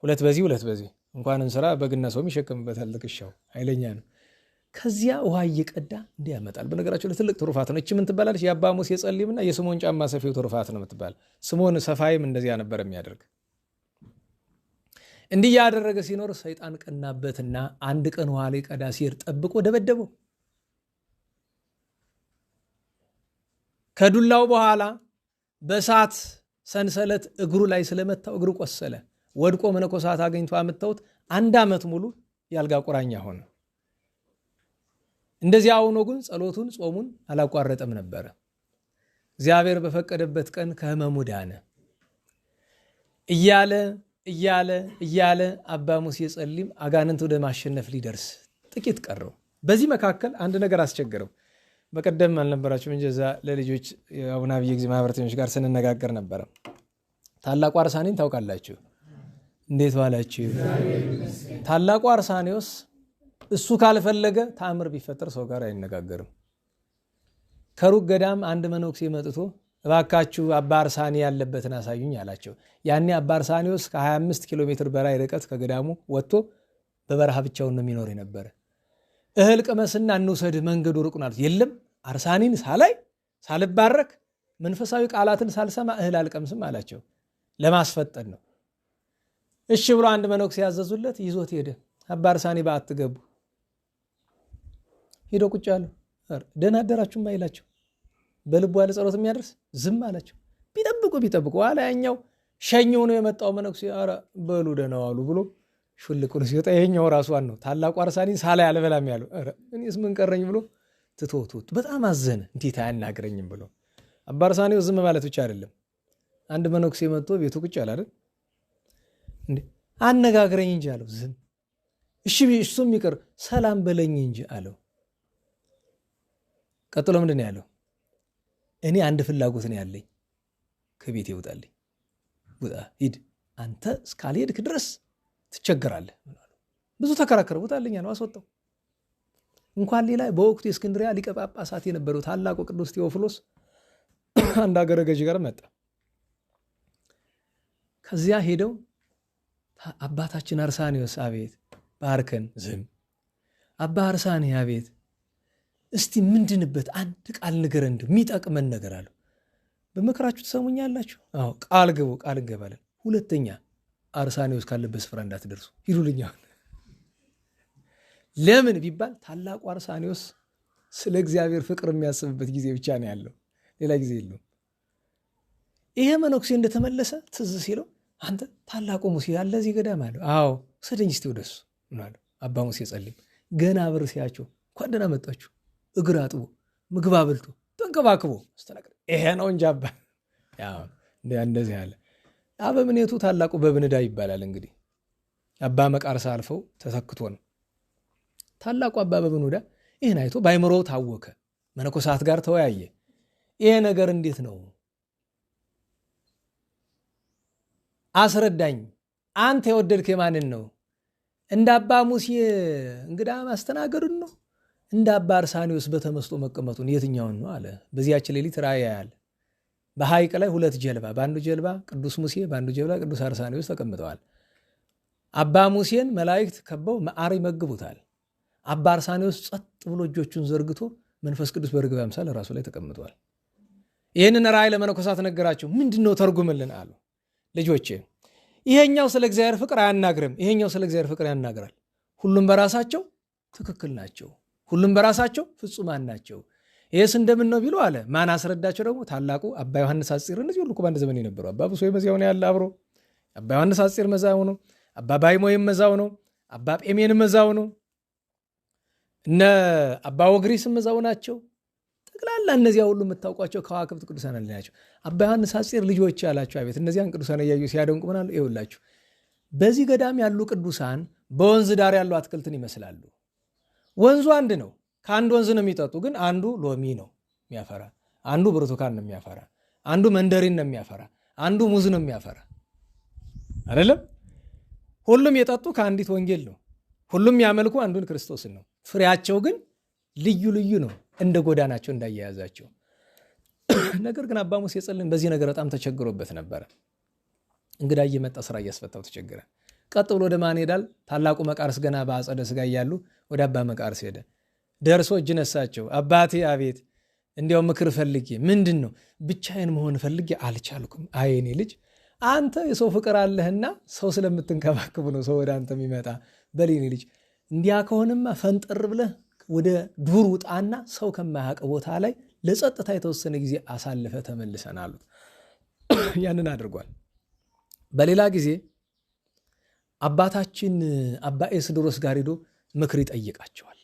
2 በዚህ እንኳን እንስራ በግና ሰውም ይሸከምበታል። ትከሻው ኃይለኛ ነው። ከዚያ ውሃ እየቀዳ እንዲህ ያመጣል። በነገራቸው ለትልቅ ትሩፋት ነው። እቺ ምን ትባላለች? የአባ ሙሴ ጸሊምና የስምዖን ጫማ ሰፊው ትሩፋት ነው የምትባል። ስምዖን ሰፋይም እንደዚያ ነበር የሚያደርግ። እንዲህ ያደረገ ሲኖር ሰይጣን ቀናበትና አንድ ቀን ውሃ ላይ ቀዳ ሲሄድ ጠብቆ ደበደበው። ከዱላው በኋላ በእሳት ሰንሰለት እግሩ ላይ ስለመታው እግሩ ቆሰለ። ወድቆ መነኮሳት አገኝቶ አምጥተውት 1 ዓመት ሙሉ ያልጋ ቁራኛ ሆነ። እንደዚያ ሆኖ ግን ጸሎቱን ጾሙን አላቋረጠም ነበረ። እግዚአብሔር በፈቀደበት ቀን ከህመሙ ዳነ። እያለ አባ ሙሴ ጸሊም አጋንንት ወደ ማሸነፍ ሊደርስ ጥቂት ቀረው። በዚህ መካከል አንድ ነገር አስቸገረው። በቀደም አልነበራችሁም እንጂ እዛ ለልጆች አቡነ አብየ ጊዜ ማህበረተኞች ጋር ስንነጋገር ነበረ። ታላቁ አርሳኒን ታውቃላችሁ? እንዴት ዋላችሁ? ታላቁ አርሳኒዎስ እሱ ካልፈለገ ተአምር ቢፈጠር ሰው ጋር አይነጋገርም። ከሩቅ ገዳም አንድ መነኩሴ መጥቶ እባካችሁ አባ አርሳኒ ያለበትን አሳዩኝ አላቸው። ያኔ አባ አርሳኒዎስ ከ25 ኪሎ ሜትር በላይ ርቀት ከገዳሙ ወጥቶ በበረሃ ብቻውን ነው የሚኖር የነበረ። እህል ቅመስና እንውሰድ መንገዱ ሩቅ ነው አሉት። የለም አርሳኒን ሳላይ ሳልባረክ መንፈሳዊ ቃላትን ሳልሰማ እህል አልቀምስም አላቸው። ለማስፈጠን ነው። እሺ ብሎ አንድ መነኩሴ ያዘዙለት ይዞት ሄደ። አባ አርሳኒ በዓት ገቡ። ሄዶ ቁጭ አሉ። ደህና አደራችሁም አይላቸው። በልቡ ያለ ጸሎት የሚያደርስ ዝም አላቸው። ቢጠብቁ ኋላ ያኛው ሸኘው ነው የመጣው መነኩሴ ኧረ በሉ ደህና ዋሉ ብሎ ሹልቁን ሲወጣ ይሄኛው ራሷን ነው ታላቁ አርሳኒ ሳላይ አልበላም ያለው። ኧረ እኔስ ምን ቀረኝ ብሎ ትቶት በጣም አዘነ። እንዴት አያናግረኝም ብሎ። አባ አርሳኒው ዝም ማለት ብቻ አይደለም። አንድ መነኩሴ መጥቶ ቤቱ ቁጭ አለ አይደል እንዴ አነጋግረኝ እንጂ አለው። ዝም እሺ እሱም ይቅር ሰላም በለኝ እንጂ አለው። ቀጥሎ ምንድን ነው ያለው? እኔ አንድ ፍላጎት ነው ያለኝ፣ ከቤት ይውጣልኝ። ውጣ ሂድ፣ አንተ እስካልሄድክ ድረስ ትቸገራለህ። ብዙ ተከራከረ። ውጣልኝ ነው አስወጣው። እንኳን ሌላ በወቅቱ የእስክንድሪያ ሊቀ ጳጳሳት የነበረው ታላቁ ቅዱስ ቴዎፍሎስ አንድ አገረ ገዥ ጋር መጣ። ከዚያ ሄደው አባታችን አርሳኒዎስ አቤት ባርከን። ዝም። አባ አርሳኒ አቤት እስቲ ምንድንበት አንድ ቃል ንገረን የሚጠቅመን ነገር አለው። በመከራችሁ ትሰሙኛላችሁ? አዎ ቃል ግቡ። ቃል እንገባለን። ሁለተኛ አርሳኒዎስ ካለበት ስፍራ እንዳትደርሱ ሂዱልኛ። ለምን ቢባል ታላቁ አርሳኒዎስ ስለ እግዚአብሔር ፍቅር የሚያስብበት ጊዜ ብቻ ነው ያለው፣ ሌላ ጊዜ የለውም። ይሄ መነኩሴ እንደተመለሰ ትዝ ሲለው አንተ ታላቁ ሙሴ ያለ እዚህ ገዳም አለው። አዎ ሰደኝ እስቲ ወደሱ ምናለው። አባ ሙሴ ጸልም ገና ብር ሲያቸው እንኳን ደህና መጣችሁ እግር አጥቦ ምግብ አብልቶ ተንከባክቦ አስተናገደ። ይሄ ነው እንጂ አባ ያው እንደዚህ ያለ አበምኔቱ ታላቁ በብንዳ ይባላል። እንግዲህ አባ መቃርስ አልፈው ተተክቶ ነው። ታላቁ አባ በብንዳ ይሄን አይቶ ባይምሮው ታወከ። መነኮሳት ጋር ተወያየ። ይሄ ነገር እንዴት ነው አስረዳኝ። አንተ የወደድክ የማንን ነው? እንደ አባ ሙሴ እንግዳ ማስተናገዱን ነው? እንደ አባ አርሳኒዎስ በተመስጦ መቀመጡን የትኛውን ነው አለ። በዚያች ሌሊት ራእይ ያያል። በሐይቅ ላይ 2 ጀልባ፣ በአንዱ ጀልባ ቅዱስ ሙሴ፣ በአንዱ ጀልባ ቅዱስ አርሳኒዎስ ተቀምጠዋል። አባ ሙሴን መላእክት ከበው ማዕር ይመግቡታል። አባ አርሳኒዎስ ጸጥ ብሎ እጆቹን ዘርግቶ መንፈስ ቅዱስ በርግብ አምሳል ራሱ ላይ ተቀምጧል። ይህንን ራእይ ለመነኮሳት ነገራቸው። ምንድነው ተርጉምልን አሉ። ልጆቼ ይሄኛው ስለ እግዚአብሔር ፍቅር አያናግርም፣ ይሄኛው ስለ እግዚአብሔር ፍቅር ያናግራል። ሁሉም በራሳቸው ትክክል ናቸው፣ ሁሉም በራሳቸው ፍጹማን ናቸው። ይህስ እንደምን ነው ቢሉ አለ። ማን አስረዳቸው? ደግሞ ታላቁ አባ ዮሐንስ አፂር። እነዚህ ሁሉ በአንድ ዘመን የነበሩ አባ ብሶይ መዚያው ነው ያለ አብሮ። አባ ዮሐንስ አፂር መዛው ነው። አባ ባይሞይም መዛው ነው። አባ ጴሜን መዛው ነው። እነ አባ ወግሪስም መዛው ናቸው። ጠቅላላ እነዚያ ሁሉ የምታውቋቸው ከዋክብት ቅዱሳን ናቸው። አባ ዮሐንስ አፂር ልጆች ያላቸው አቤት እነዚያን ቅዱሳን እያዩ ሲያደንቁ ምናሉ። ይኸውላችሁ በዚህ ገዳም ያሉ ቅዱሳን በወንዝ ዳር ያሉ አትክልትን ይመስላሉ። ወንዙ አንድ ነው። ከአንድ ወንዝ ነው የሚጠጡ። ግን አንዱ ሎሚ ነው የሚያፈራ፣ አንዱ ብርቱካን ነው የሚያፈራ፣ አንዱ መንደሪን ነው የሚያፈራ፣ አንዱ ሙዝ ነው የሚያፈራ። አይደለም? ሁሉም የጠጡ ከአንዲት ወንጌል ነው። ሁሉም ያመልኩ አንዱን ክርስቶስን ነው። ፍሬያቸው ግን ልዩ ልዩ ነው፣ እንደ ጎዳናቸው እንዳያያዛቸው። ነገር ግን አባ ሙሴ ጸልም በዚህ ነገር በጣም ተቸግሮበት ነበረ። እንግዳ እየመጣ ስራ እያስፈታው ተቸገረ። ቀጥ ብሎ ወደ ማን ሄዳል? ታላቁ መቃርስ ገና በአጸደ ሥጋ እያሉ ወደ አባ መቃርስ ሄደ። ደርሶ እጅ ነሳቸው። አባቴ አቤት፣ እንዲያው ምክር ፈልጌ። ምንድን ነው? ብቻዬን መሆን ፈልጌ አልቻልኩም። አየኔ ልጅ አንተ የሰው ፍቅር አለህና ሰው ስለምትንከባከቡ ነው ሰው ወደ አንተ የሚመጣ። በሌኔ ልጅ እንዲያ ከሆንማ ፈንጠር ብለህ ወደ ዱር ውጣና ሰው ከማያውቅ ቦታ ላይ ለጸጥታ የተወሰነ ጊዜ አሳልፈ ተመልሰን አሉት። ያንን አድርጓል። በሌላ ጊዜ አባታችን አባ ኤስድሮስ ጋር ሄዶ ምክር ይጠይቃቸዋል።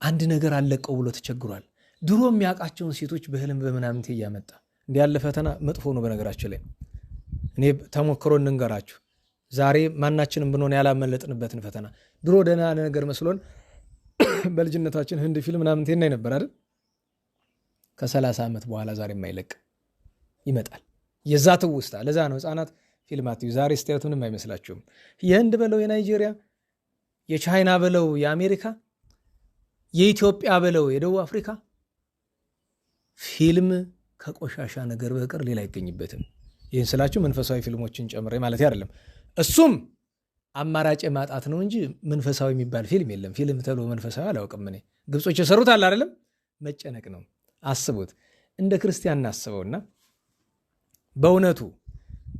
አንድ ነገር አለቀው ብሎ ተቸግሯል። ድሮ የሚያውቃቸውን ሴቶች በህልም በምናምንቴ እያመጣ እንዲህ ያለ ፈተና መጥፎ ነው። በነገራችን ላይ እኔ ተሞክሮ እንንገራችሁ። ዛሬ ማናችንም ብንሆን ያላመለጥንበትን ፈተና ድሮ ደህና ነገር መስሎን በልጅነታችን ህንድ ፊልም ምናምንቴ እናይ ነበር አይደል? ከ30 ዓመት በኋላ ዛሬ የማይለቅ ይመጣል። የዛ ትውስታ። ለዛ ነው ህፃናት ፊልማት ዛሬ ስታዩት ምንም አይመስላችሁም። የህንድ በለው የናይጄሪያ፣ የቻይና በለው የአሜሪካ፣ የኢትዮጵያ በለው የደቡብ አፍሪካ ፊልም ከቆሻሻ ነገር በቀር ሌላ አይገኝበትም። ይህን ስላችሁ መንፈሳዊ ፊልሞችን ጨምሬ ማለት አይደለም። እሱም አማራጭ ማጣት ነው እንጂ መንፈሳዊ የሚባል ፊልም የለም። ፊልም ተብሎ መንፈሳዊ አላውቅም እኔ። ግብጾች የሰሩት አለ አይደለም፣ መጨነቅ ነው። አስቡት፣ እንደ ክርስቲያን እናስበውና በእውነቱ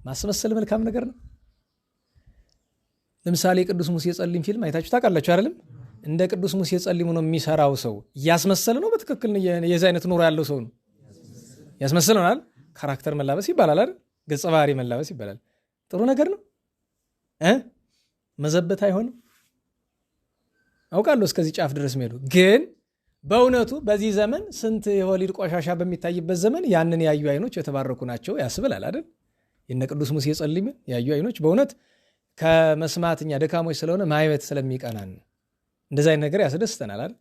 ማስመሰል መልካም ነገር ነው። ለምሳሌ ቅዱስ ሙሴ ጸሊም ፊልም አይታችሁ ታውቃላችሁ አይደለም? እንደ ቅዱስ ሙሴ ጸሊሙ ነው የሚሰራው ሰው እያስመሰለ ነው። በትክክል የዚህ አይነት ኑሮ ያለው ሰው ነው ያስመሰለ ነው። ካራክተር መላበስ ይባላል አይደል? ገጸ ባህሪ መላበስ ይባላል። ጥሩ ነገር ነው። መዘበት አይሆንም። አውቃለሁ እስከዚህ ጫፍ ድረስ ሄዱ። ግን በእውነቱ በዚህ ዘመን ስንት የወሊድ ቆሻሻ በሚታይበት ዘመን ያንን ያዩ አይኖች የተባረኩ ናቸው ያስብላል አይደል? የነ ቅዱስ ሙሴ ጸሊም ያዩ አይኖች በእውነት ከመስማትኛ ደካሞች ስለሆነ ማየት ስለሚቀናን እንደዛ አይነት ነገር ያስደስተናል አይደል?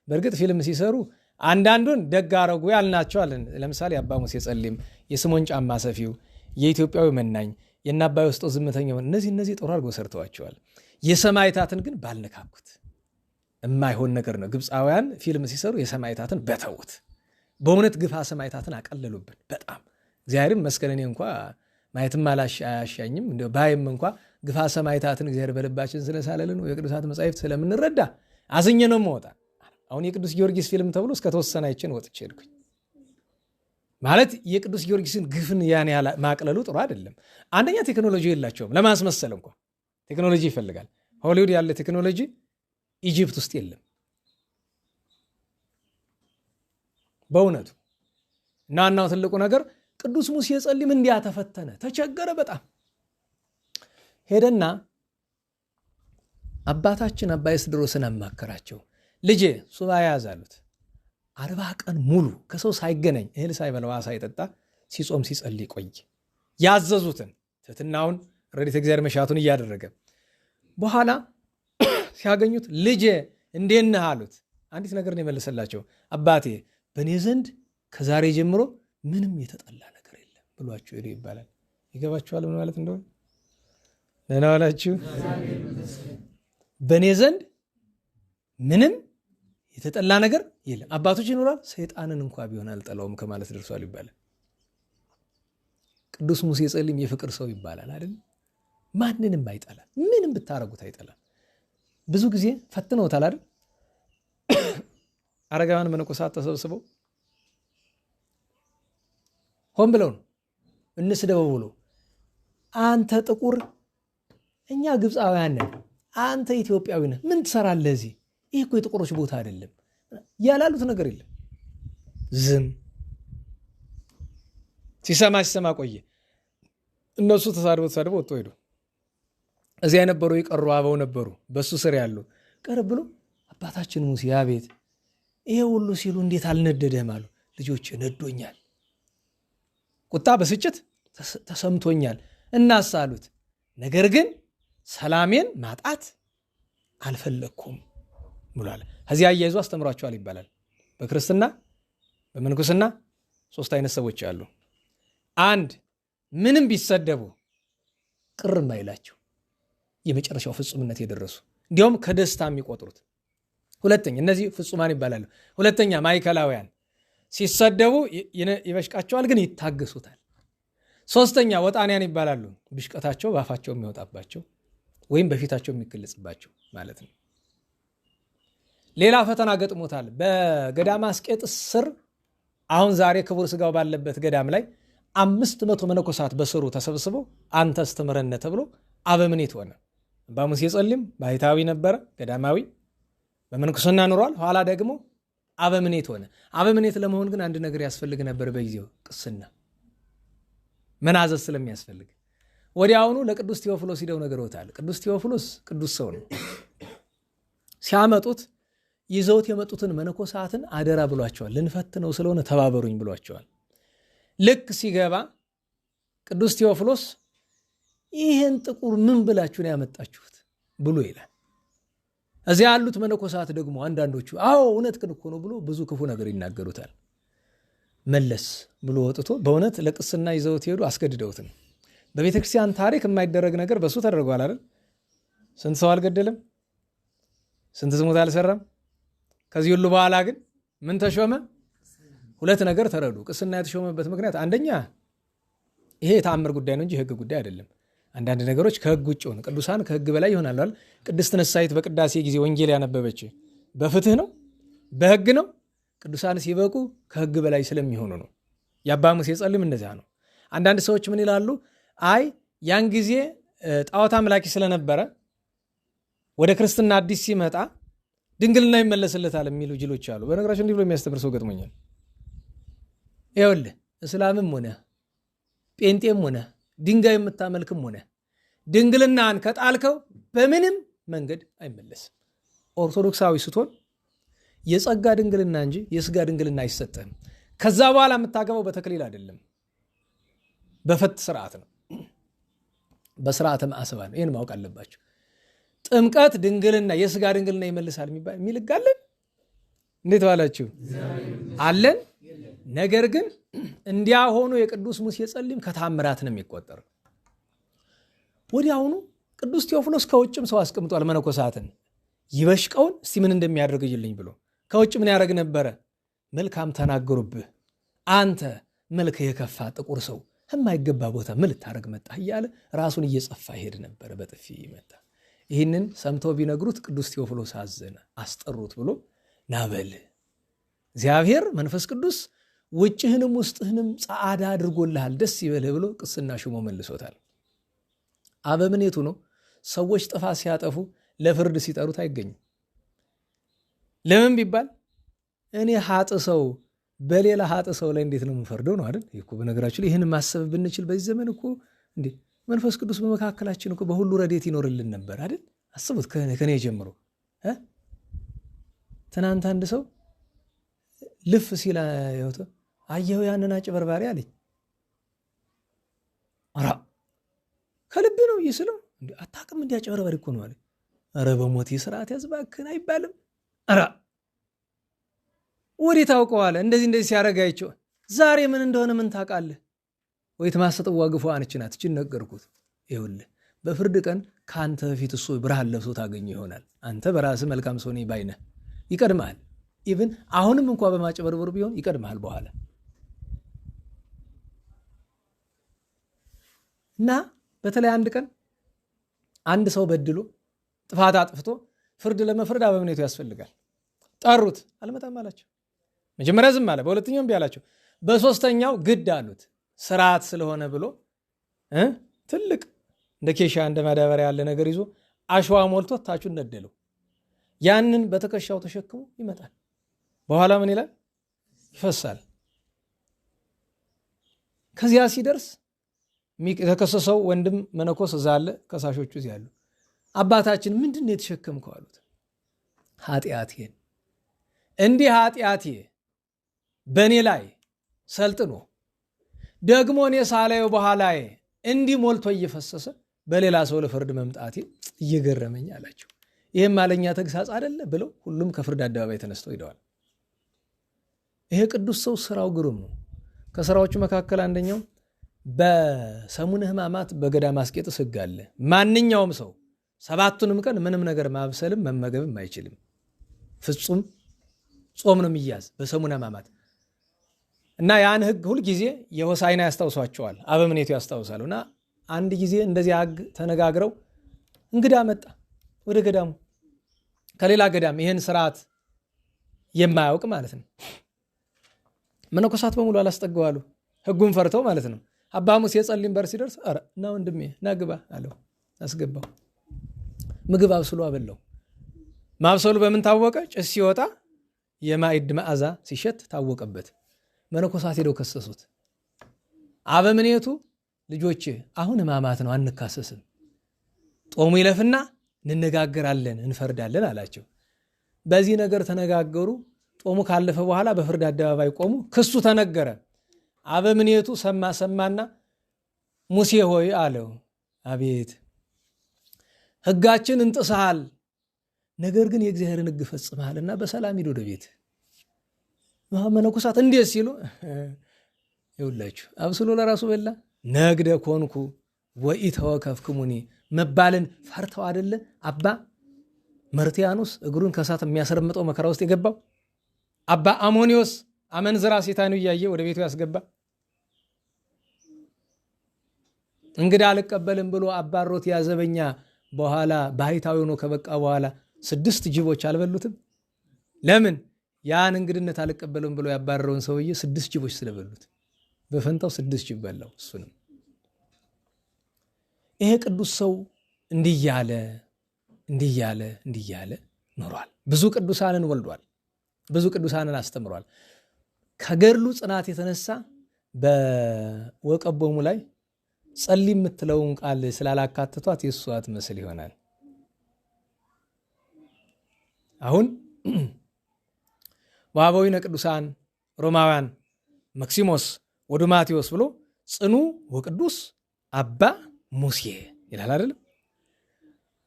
በእርግጥ ፊልም ሲሰሩ አንዳንዱን ደግ አረጉ ያልናቸዋለን። ለምሳሌ አባ ሙሴ ጸሊም፣ የስሞን ጫማ ሰፊው፣ የኢትዮጵያዊ መናኝ፣ የናባይ ወስጦ ዝምተኛው፣ እነዚህ ጥሩ አድርገው ሰርተዋቸዋል። የሰማዕታትን ግን ባልነካኩት የማይሆን ነገር ነው። ግብፃውያን ፊልም ሲሰሩ የሰማዕታትን በተውት። በእውነት ግፋ ሰማዕታትን አቀለሉብን በጣም። እግዚአብሔርም መስገን እኔ እንኳ ማየትም አያሻኝም እንደ ባይም እንኳ ግፋ ሰማዕታትን እግዚአብሔር በልባችን ስለሳለልን የቅዱሳት መጻሕፍት ስለምንረዳ አዝኜ ነው የምወጣ። አሁን የቅዱስ ጊዮርጊስ ፊልም ተብሎ እስከ ተወሰነ አይቼን ወጥቼ ሄድኩኝ። ማለት የቅዱስ ጊዮርጊስን ግፍን ያን ያህል ማቅለሉ ጥሩ አይደለም። አንደኛ ቴክኖሎጂ የላቸውም ለማስመሰል እንኳ ቴክኖሎጂ ይፈልጋል። ሆሊውድ ያለ ቴክኖሎጂ ኢጂፕት ውስጥ የለም በእውነቱ። እና ዋናው ትልቁ ነገር ቅዱስ ሙሴ ጸሊም እንዲያ ተፈተነ፣ ተቸገረ በጣም። ሄደና አባታችን አባ ኤስድሮስን አማከራቸው። ልጄ ሱባኤ ያዝ አሉት። 40 ቀን ሙሉ ከሰው ሳይገናኝ እህል ሳይበላ ውሃ ሳይጠጣ ሲጾም ሲጸልይ ቆይ። ያዘዙትን ትሕትናውን ረድኤተ እግዚአብሔር መሻቱን እያደረገ በኋላ ሲያገኙት ልጄ እንዴት ነህ አሉት። አንዲት ነገር ነው የመለሰላቸው። አባቴ በእኔ ዘንድ ከዛሬ ጀምሮ ምንም የተጠላ ነገር የለም ብሏቸው ሄዱ ይባላል። ይገባችኋል ምን ማለት እንደሆነ? ደህና ዋላችሁ። በእኔ ዘንድ ምንም የተጠላ ነገር የለም። አባቶች ይኖራል ሰይጣንን እንኳ ቢሆን አልጠላውም ከማለት ደርሷል ይባላል። ቅዱስ ሙሴ ጸሊም የፍቅር ሰው ይባላል አይደል? ማንንም አይጠላ፣ ምንም ብታረጉት አይጠላ። ብዙ ጊዜ ፈትነውታል አይደል? አረጋውያን መነኮሳት ተሰብስበው ሆን ብለው ነው እንስደበው ብሎ፣ አንተ ጥቁር እኛ ግብፃውያን ነን፣ አንተ ኢትዮጵያዊ ነህ፣ ምን ትሰራለህ እዚህ? ይህ እኮ የጥቁሮች ቦታ አይደለም ያላሉት ነገር የለም። ዝም ሲሰማ ቆየ። እነሱ ተሳድበው ወጥቶ ሄዱ። እዚያ የነበሩ የቀሩ አበው ነበሩ፣ በሱ ስር ያሉ ቀረብ ብሎ አባታችን ሙሴ አቤት፣ ይሄ ሁሉ ሲሉ እንዴት አልነደደህም አሉ። ልጆች ነዶኛል፣ ቁጣ በስጭት ተሰምቶኛል እናስ አሉት። ነገር ግን ሰላሜን ማጣት አልፈለግኩም ብሏል። ከዚያ አያይዞ አስተምሯቸዋል ይባላል። በክርስትና በመንኩስና 3 አይነት ሰዎች አሉ። አንድ ምንም ቢሰደቡ ቅር የማይላቸው የመጨረሻው ፍጹምነት የደረሱ እንዲያውም ከደስታ የሚቆጥሩት። ሁለተኛ እነዚህ ፍጹማን ይባላሉ። ሁለተኛ ማዕከላውያን ሲሰደቡ ይበሽቃቸዋል፣ ግን ይታገሱታል። ሶስተኛ ወጣንያን ይባላሉ። ብሽቀታቸው በአፋቸው የሚወጣባቸው ወይም በፊታቸው የሚገለጽባቸው ማለት ነው። ሌላ ፈተና ገጥሞታል። በገዳመ አስቄጥስ ስር አሁን ዛሬ ክቡር ስጋው ባለበት ገዳም ላይ 500 መነኮሳት በስሩ ተሰብስበው አንተ አስተምረን ተብሎ አበምኔት ሆነ። አባ ሙሴ ጸሊም ባሕታዊ ነበረ፣ ገዳማዊ በመንኩስና ኑሯል። ኋላ ደግሞ አበምኔት ሆነ። አበምኔት ለመሆን ግን አንድ ነገር ያስፈልግ ነበር በጊዜው፣ ቅስና መናዘዝ ስለሚያስፈልግ ወዲያውኑ ለቅዱስ ቴዎፍሎስ ሂደው ነገሮታል። ቅዱስ ቴዎፍሎስ ቅዱስ ሰው ነው። ሲያመጡት ይዘውት የመጡትን መነኮሳትን አደራ ብሏቸዋል። ልንፈትነው ስለሆነ ተባበሩኝ ብሏቸዋል። ልክ ሲገባ ቅዱስ ቴዎፍሎስ ይህን ጥቁር ምን ብላችሁን ያመጣችሁት ብሎ ይላል። እዚያ ያሉት መነኮሳት ደግሞ አንዳንዶቹ አዎ እውነት ግን እኮ ነው ብሎ ብዙ ክፉ ነገር ይናገሩታል። መለስ ብሎ ወጥቶ በእውነት ለቅስና ይዘውት ሄዱ። አስገድደውት ነው። በቤተ ክርስቲያን ታሪክ የማይደረግ ነገር በሱ ተደርጓል አይደል? ስንት ሰው አልገደለም? ስንት ዝሙት አልሰራም? ከዚህ ሁሉ በኋላ ግን ምን ተሾመ? 2 ነገር ተረዱ። ቅስና የተሾመበት ምክንያት አንደኛ ይሄ የተአምር ጉዳይ ነው እንጂ የሕግ ጉዳይ አይደለም። አንዳንድ ነገሮች ከህግ ውጭ ሆነ። ቅዱሳን ከህግ በላይ ይሆናሉ አይደል? ቅድስት ንሳይት በቅዳሴ ጊዜ ወንጌል ያነበበች በፍትህ ነው? በህግ ነው? ቅዱሳን ሲበቁ ከህግ በላይ ስለሚሆኑ ነው። የአባ ሙሴ ጸሊም እንደዚያ ነው። አንዳንድ ሰዎች ምን ይላሉ? አይ ያን ጊዜ ጣዖት አምላኪ ስለነበረ ወደ ክርስትና አዲስ ሲመጣ ድንግልና ይመለስለታል የሚሉ ጅሎች አሉ። በነገራችን እንዲህ ብሎ የሚያስተምር ሰው ገጥሞኛል። ይኸውልህ እስላምም ሆነ ጴንጤም ሆነ ድንጋይ የምታመልክም ሆነ ድንግልናን ከጣልከው በምንም መንገድ አይመለስም። ኦርቶዶክሳዊ ስትሆን የጸጋ ድንግልና እንጂ የስጋ ድንግልና አይሰጥህም። ከዛ በኋላ የምታገባው በተክሊል አይደለም፣ በፈት ስርዓት ነው፣ በስርዓተ ማዕሰባ ነው። ይህን ማወቅ አለባቸው። ጥምቀት ድንግልና የስጋ ድንግልና ይመልሳል የሚል ሕግ አለን? እንዴት ዋላችሁ? አለን። ነገር ግን እንዲያ ሆኖ የቅዱስ ሙሴ ጸሊም ከታምራት ነው የሚቆጠር። ወዲያውኑ ቅዱስ ቴዎፍሎስ ከውጭም ሰው አስቀምጧል። መነኮሳትን ይበሽቀውን እስቲ ምን እንደሚያደርግልኝ ብሎ ከውጭ ምን ያደርግ ነበረ? መልካም ተናገሩብህ፣ አንተ መልክ የከፋ ጥቁር ሰው የማይገባ ቦታ ምን ልታደርግ መጣህ እያለ ራሱን እየጸፋ ይሄድ ነበረ። በጥፊ መጣ። ይህንን ሰምተው ቢነግሩት ቅዱስ ቴዎፍሎስ አዘነ። አስጠሩት ብሎ ናበል እግዚአብሔር መንፈስ ቅዱስ ውጭህንም ውስጥህንም ጸዓዳ አድርጎልሃል፣ ደስ ይበልህ ብሎ ቅስና ሹሞ መልሶታል። አበምኔቱ ነው። ሰዎች ጥፋት ሲያጠፉ ለፍርድ ሲጠሩት አይገኝም። ለምን ቢባል እኔ ሀጥ ሰው በሌላ ሀጥ ሰው ላይ እንዴት ነው የምንፈርደው ነው አይደል? ይሄ በነገራችን ላይ ይህን ማሰብ ብንችል በዚህ ዘመን እኮ እንዴ መንፈስ ቅዱስ በመካከላችን እኮ በሁሉ ረድኤት ይኖርልን ነበር አይደል? አስቡት ከኔ ጀምሮ ትናንት አንድ ሰው ልፍ ሲል አየሁ ያንን አጭበርባሪ አለኝ። ኧረ ከልብ ነው ይስለው እንዴ አታውቅም እንዴ አጭበርባሪ እኮ ነው አለ። ኧረ በሞት ስርዓት ያዝባክን አይባልም። ኧረ ወዴት ታውቀዋለህ? እንደዚህ ሲያደርግ አይቼው ዛሬ ምን እንደሆነ ምን ታውቃለህ? ወይ ተማሰጠው ዋግፎ አንቺናት እቺን ነገርኩት። ይኸውልህ በፍርድ ቀን ካንተ በፊት እሱ ብርሃን ለብሶ ታገኘ ይሆናል። አንተ በራስህ መልካም ሰው ነኝ ባይነህ ይቀድማል። ኢቭን አሁንም እንኳን በማጭበርበሩ ቢሆን ይቀድማል በኋላ እና በተለይ አንድ ቀን አንድ ሰው በድሎ ጥፋት አጥፍቶ ፍርድ ለመፍረድ አበምኔቱ ያስፈልጋል። ጠሩት፣ አልመጣም አላቸው። መጀመሪያ ዝም አለ፣ በሁለተኛውም ቢያላቸው፣ በሶስተኛው ግድ አሉት። ስርዓት ስለሆነ ብሎ ትልቅ እንደ ኬሻ እንደ ማዳበሪያ ያለ ነገር ይዞ አሸዋ ሞልቶ ታቹን ነደለው። ያንን በትከሻው ተሸክሞ ይመጣል። በኋላ ምን ይላል? ይፈሳል። ከዚያ ሲደርስ የተከሰሰው ወንድም መነኮስ እዛ አለ፣ ከሳሾቹ እዚያ አሉ። አባታችን ምንድን ነው የተሸከምከው አሉት። ኃጢአቴን እንዲህ ኃጢአቴ በእኔ ላይ ሰልጥኖ ደግሞ እኔ ሳላየው በኋላዬ እንዲህ ሞልቶ እየፈሰሰ በሌላ ሰው ለፍርድ መምጣቴ እየገረመኝ አላቸው። ይህም ማለኛ ተግሳጽ አይደለ ብለው ሁሉም ከፍርድ አደባባይ ተነስተው ሄደዋል። ይሄ ቅዱስ ሰው ስራው ግሩም ነው። ከስራዎቹ መካከል አንደኛው በሰሙነ ሕማማት በገዳም አስቄጥስ ሕግ አለ። ማንኛውም ሰው 7ቱንም ቀን ምንም ነገር ማብሰልም መመገብም አይችልም። ፍጹም ጾም ነው የሚያዝ በሰሙነ ሕማማት እና ያን ሕግ ሁልጊዜ የሆሳዕና ያስታውሷቸዋል፣ አበምኔቱ ያስታውሳሉ። እና አንድ ጊዜ እንደዚህ ሕግ ተነጋግረው እንግዳ መጣ ወደ ገዳሙ ከሌላ ገዳም ይህን ስርዓት የማያውቅ ማለት ነው። መነኮሳት በሙሉ አላስጠገዋሉ፣ ሕጉን ፈርተው ማለት ነው። አባ ሙሴ የጸሊም በር ሲደርስ ኧረ እና ወንድሜ ና ግባ አለው። አስገባው። ምግብ አብስሎ አበላው። ማብሰሉ በምን ታወቀ? ጭስ ሲወጣ የማዕድ መዓዛ ሲሸት ታወቀበት። መነኮሳት ሄደው ከሰሱት። አበምኔቱ ልጆቼ አሁን ሕማማት ነው አንካሰስም፣ ጦሙ ይለፍና እንነጋገራለን እንፈርዳለን አላቸው። በዚህ ነገር ተነጋገሩ። ጦሙ ካለፈ በኋላ በፍርድ አደባባይ ቆሙ። ክሱ ተነገረ። አበምኔቱ ሰማና ሙሴ ሆይ አለው። አቤት ሕጋችን እንጥሰሃል፣ ነገር ግን የእግዚአብሔርን ሕግ ፈጽመሃልና በሰላም ሂድ ወደ ቤት። መነኮሳት እንዴት ሲሉ ይውላችሁ አብስሎ ለራሱ በላ። ነግደ ኮንኩ ወኢተወከፍክሙኒ መባልን ፈርተው አይደለ አባ መርትያኖስ እግሩን ከሳት የሚያሰርምጠው መከራ ውስጥ የገባው አባ አሞኒዮስ አመንዝራ ሴታኑ እያየ ወደ ቤቱ ያስገባ እንግዳ አልቀበልም ብሎ አባሮት ያዘበኛ በኋላ ባህታዊ ሆኖ ከበቃ በኋላ 6 ጅቦች አልበሉትም? ለምን? ያን እንግድነት አልቀበልም ብሎ ያባረረውን ሰውዬ 6 ጅቦች ስለበሉት በፈንታው 6 ጅብ በላው እሱንም። ይሄ ቅዱስ ሰው እንዲያለ ኖሯል። ብዙ ቅዱሳንን ወልዷል። ብዙ ቅዱሳንን አስተምሯል። ከገድሉ ጽናት የተነሳ በወቀቦሙ ላይ ጸልይ የምትለውን ቃል ስላላካተቷት የእሱ አትመስል ይሆናል። አሁን ወአበዊነ ቅዱሳን ሮማውያን መክሲሞስ ወዱማቴዎስ ብሎ ጽኑ ወቅዱስ አባ ሙሴ ይላል አይደል?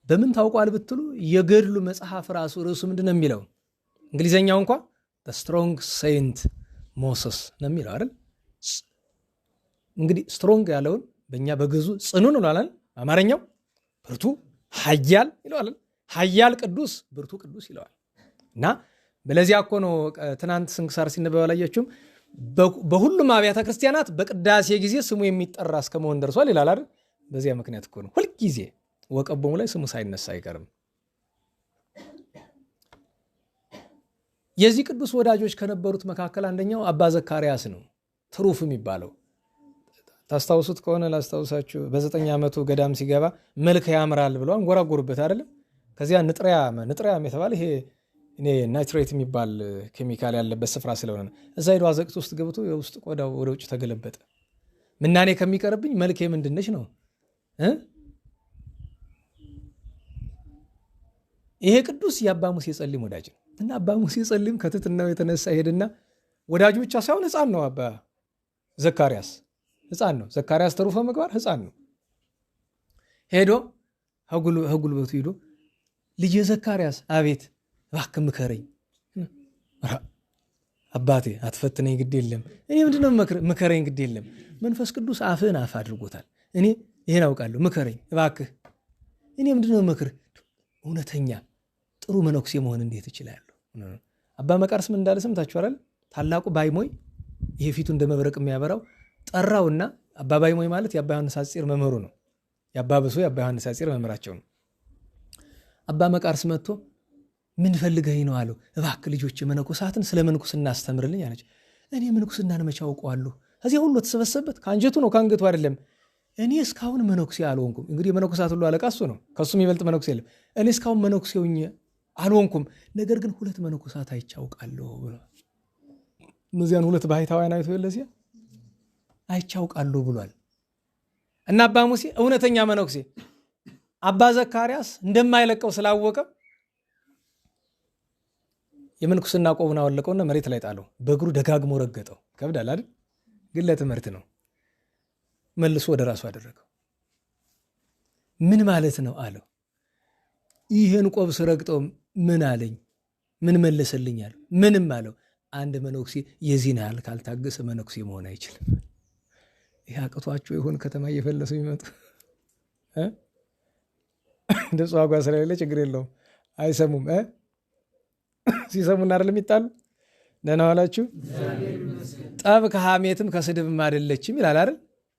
በምን ታውቋል ብትሉ የገድሉ መጽሐፍ ራሱ ርዕሱ ምንድነው የሚለው? እንግሊዘኛው እንኳን the strong saint Moses ነው የሚለው አይደል? እንግዲህ ስትሮንግ ያለውን በእኛ በግዙ ጽኑ ነው ይላል። አማርኛው ብርቱ ኃያል ይለዋል። ኃያል ቅዱስ ብርቱ ቅዱስ ይለዋል። እና በለዚያ እኮ ነው ትናንት ስንክሳር ሲነበብ አላያችሁም? በሁሉም አብያተ ክርስቲያናት በቅዳሴ ጊዜ ስሙ የሚጠራ እስከመሆን ደርሷል ይላል አይደል? በዚያ ምክንያት እኮ ነው ሁልጊዜ ወቀቦሙ ላይ ስሙ ሳይነሳ አይቀርም። የዚህ ቅዱስ ወዳጆች ከነበሩት መካከል አንደኛው አባ ዘካርያስ ነው። ትሩፍ የሚባለው ታስታውሱት ከሆነ ላስታውሳችሁ፣ በ9 ዓመቱ ገዳም ሲገባ መልክ ያምራል ብሎ አንጎራጎሩበት አይደለም? ከዚያ ንጥሪያም የተባለ ይሄ ናይትሬት የሚባል ኬሚካል ያለበት ስፍራ ስለሆነ እዛ ሄዶ አዘቅት ውስጥ ገብቶ የውስጥ ቆዳው ወደ ውጭ ተገለበጠ። ምናኔ ከሚቀርብኝ መልክ ምንድነች ነው? ይሄ ቅዱስ የአባ ሙሴ ጸሊም ወዳጅ ነው። እና አባ ሙሴ ጸሊም ከትትናው የተነሳ ሄድና ወዳጁ ብቻ ሳይሆን ሕፃን ነው። አባ ዘካርያስ ሕፃን ነው። ዘካርያስ ተሩፈ ምግባር ሕፃን ነው። ሄዶ ጉልበቱ ሄዶ ልጄ ዘካርያስ፣ አቤት እባክህ ምከረኝ። አባቴ አትፈትነኝ ግድ የለም። እኔ ምንድነው ምከረኝ ግድ የለም። መንፈስ ቅዱስ አፍህን አፍ አድርጎታል። እኔ ይሄን አውቃለሁ። ምከረኝ እባክህ። እኔ ምንድነው ምክር? እውነተኛ ጥሩ መነኩሴ መሆን እንዴት እችላለሁ? አባ መቃርስ ምን እንዳለ ሰምታችሁ አይደል? ታላቁ ባይሞይ ይሄ ፊቱ እንደ መብረቅ የሚያበራው ጠራውና፣ አባ ባይሞይ ማለት የአባ ዮሐንስ አጼር መምህሩ ነው። የአባ በሶ የአባ ዮሐንስ አጼር መምህራቸው ነው። አባ መቃርስ መጥቶ ምን ፈልገኝ ነው አለው። እባክህ ልጆች መነኮሳትን ስለ መንኩስና አስተምርልኝ አለች። እኔ መንኩስናን መቼ አውቀዋለሁ? እዚያ ሁሉ ተሰበሰበት ከአንጀቱ ነው ከአንገቱ አይደለም። እኔ እስካሁን መነኩሴ አልሆንኩም። እንግዲህ የመነኮሳት ሁሉ አለቃ እሱ ነው። ከሱ የሚበልጥ መነኩሴ የለም። እኔ እስካሁን መነኩሴ ሆኜ አልሆንኩም፣ ነገር ግን 2 መነኮሳት አይቻውቃለሁ ብሎ እነዚያን 2 ባህታውያን አይቶ የለዚያ አይቻውቃለሁ ብሏል። እና አባ ሙሴ እውነተኛ መነኩሴ አባ ዘካርያስ እንደማይለቀው ስላወቀ የመንኩስና ቆቡን አወለቀውና መሬት ላይ ጣለው። በእግሩ ደጋግሞ ረገጠው። ከብዳል አይደል? ግን ለትምህርት ነው። መልሶ ወደ ራሱ አደረገው። ምን ማለት ነው አለው። ይህን ቆብ ስረግጠው ምን አለኝ? ምን መለሰልኝ አለው። ምንም አለው። አንድ መነኩሴ የዚህን ያህል ካልታገሰ መነኩሴ መሆን አይችልም። ይህ አቅቷቸው የሆን ከተማ እየፈለሱ ይመጡ እንደ ጸዋጓ ስለሌለ ችግር የለውም አይሰሙም። ሲሰሙና አይደለም ይጣሉ። ደህና ዋላችሁ። ጠብ ከሐሜትም ከስድብም አይደለችም ይላል አይደል?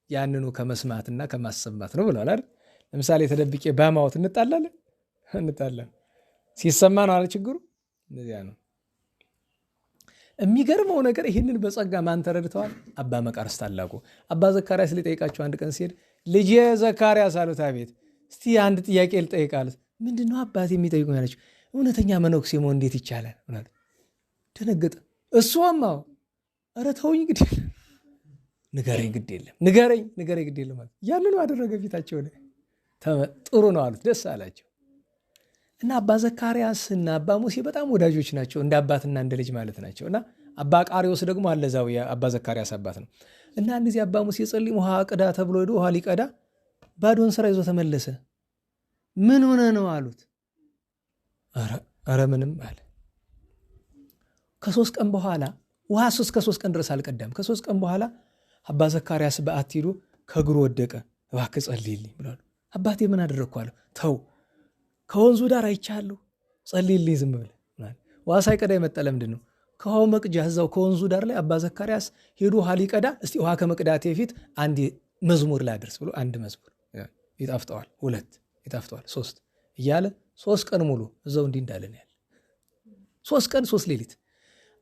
ያንኑ ከመስማትና ከማሰማት ነው ብለዋል አይደል? ለምሳሌ ተደብቄ በማወት እንጣላለን። ሲሰማ ነው አይደል ችግሩ? እንደዚያ ነው። የሚገርመው ነገር ይህንን በጸጋ ማን ተረድተዋል? አባ መቃርስ ታላቁ። አባ ዘካርያስ ሊጠይቃቸው አንድ ቀን ሲሄድ ልጄ ዘካርያስ አሉት። አቤት። እስቲ አንድ ጥያቄ ልጠይቃሉት። ምንድነው አባት የሚጠይቁ ያለችው? እውነተኛ መነኩሴ መሆን እንዴት ይቻላል? ደነገጠ። እሱማው ኧረ ተውኝ ግድ የለም ንገረኝ ግድ የለም ንገረኝ ግድ የለም ማለት ያንኑ አደረገ። ፊታቸው ላይ ጥሩ ነው አሉት። ደስ አላቸው። እና አባ ዘካርያስ እና አባ ሙሴ በጣም ወዳጆች ናቸው። እንደ አባትና እንደ ልጅ ማለት ናቸው። እና አባ ቃሪዎስ ደግሞ አለዛው የአባ ዘካርያስ አባት ነው። እና እንደዚህ አባ ሙሴ ጸሊም ውሃ ቅዳ ተብሎ ሄዶ ውሃ ሊቀዳ ባዶን ስራ ይዞ ተመለሰ። ምን ሆነ ነው አሉት። ኧረ ምንም አለ። ከ3 ቀን በኋላ ውሃ ከ3 ቀን ድረስ አልቀዳም። ከ3 ቀን በኋላ አባ ዘካርያስ በዓት ሄዶ ከእግሩ ወደቀ። እባክህ ጸልይልኝ ብሏል። አባቴ ምን አደረግኩ አለው። ተው ከወንዙ ዳር አይቻለሁ፣ ጸልይልኝ ዝም ብለህ። ውሃ ሳይቀዳ የመጣ ለምንድን ነው? ከውሃው መቅጃ እዛው ከወንዙ ዳር ላይ አባ ዘካርያስ ሄዶ ውሃ ሊቀዳ፣ እስቲ ውሃ ከመቅዳቴ ፊት አንድ መዝሙር ላድርስ ብሎ አንድ መዝሙር ይጣፍጠዋል፣ 2 ይጣፍጠዋል፣ 3 እያለ 3 ቀን ሙሉ እዛው እንዲህ እንዳለን ያለ 3 ቀን 3 ሌሊት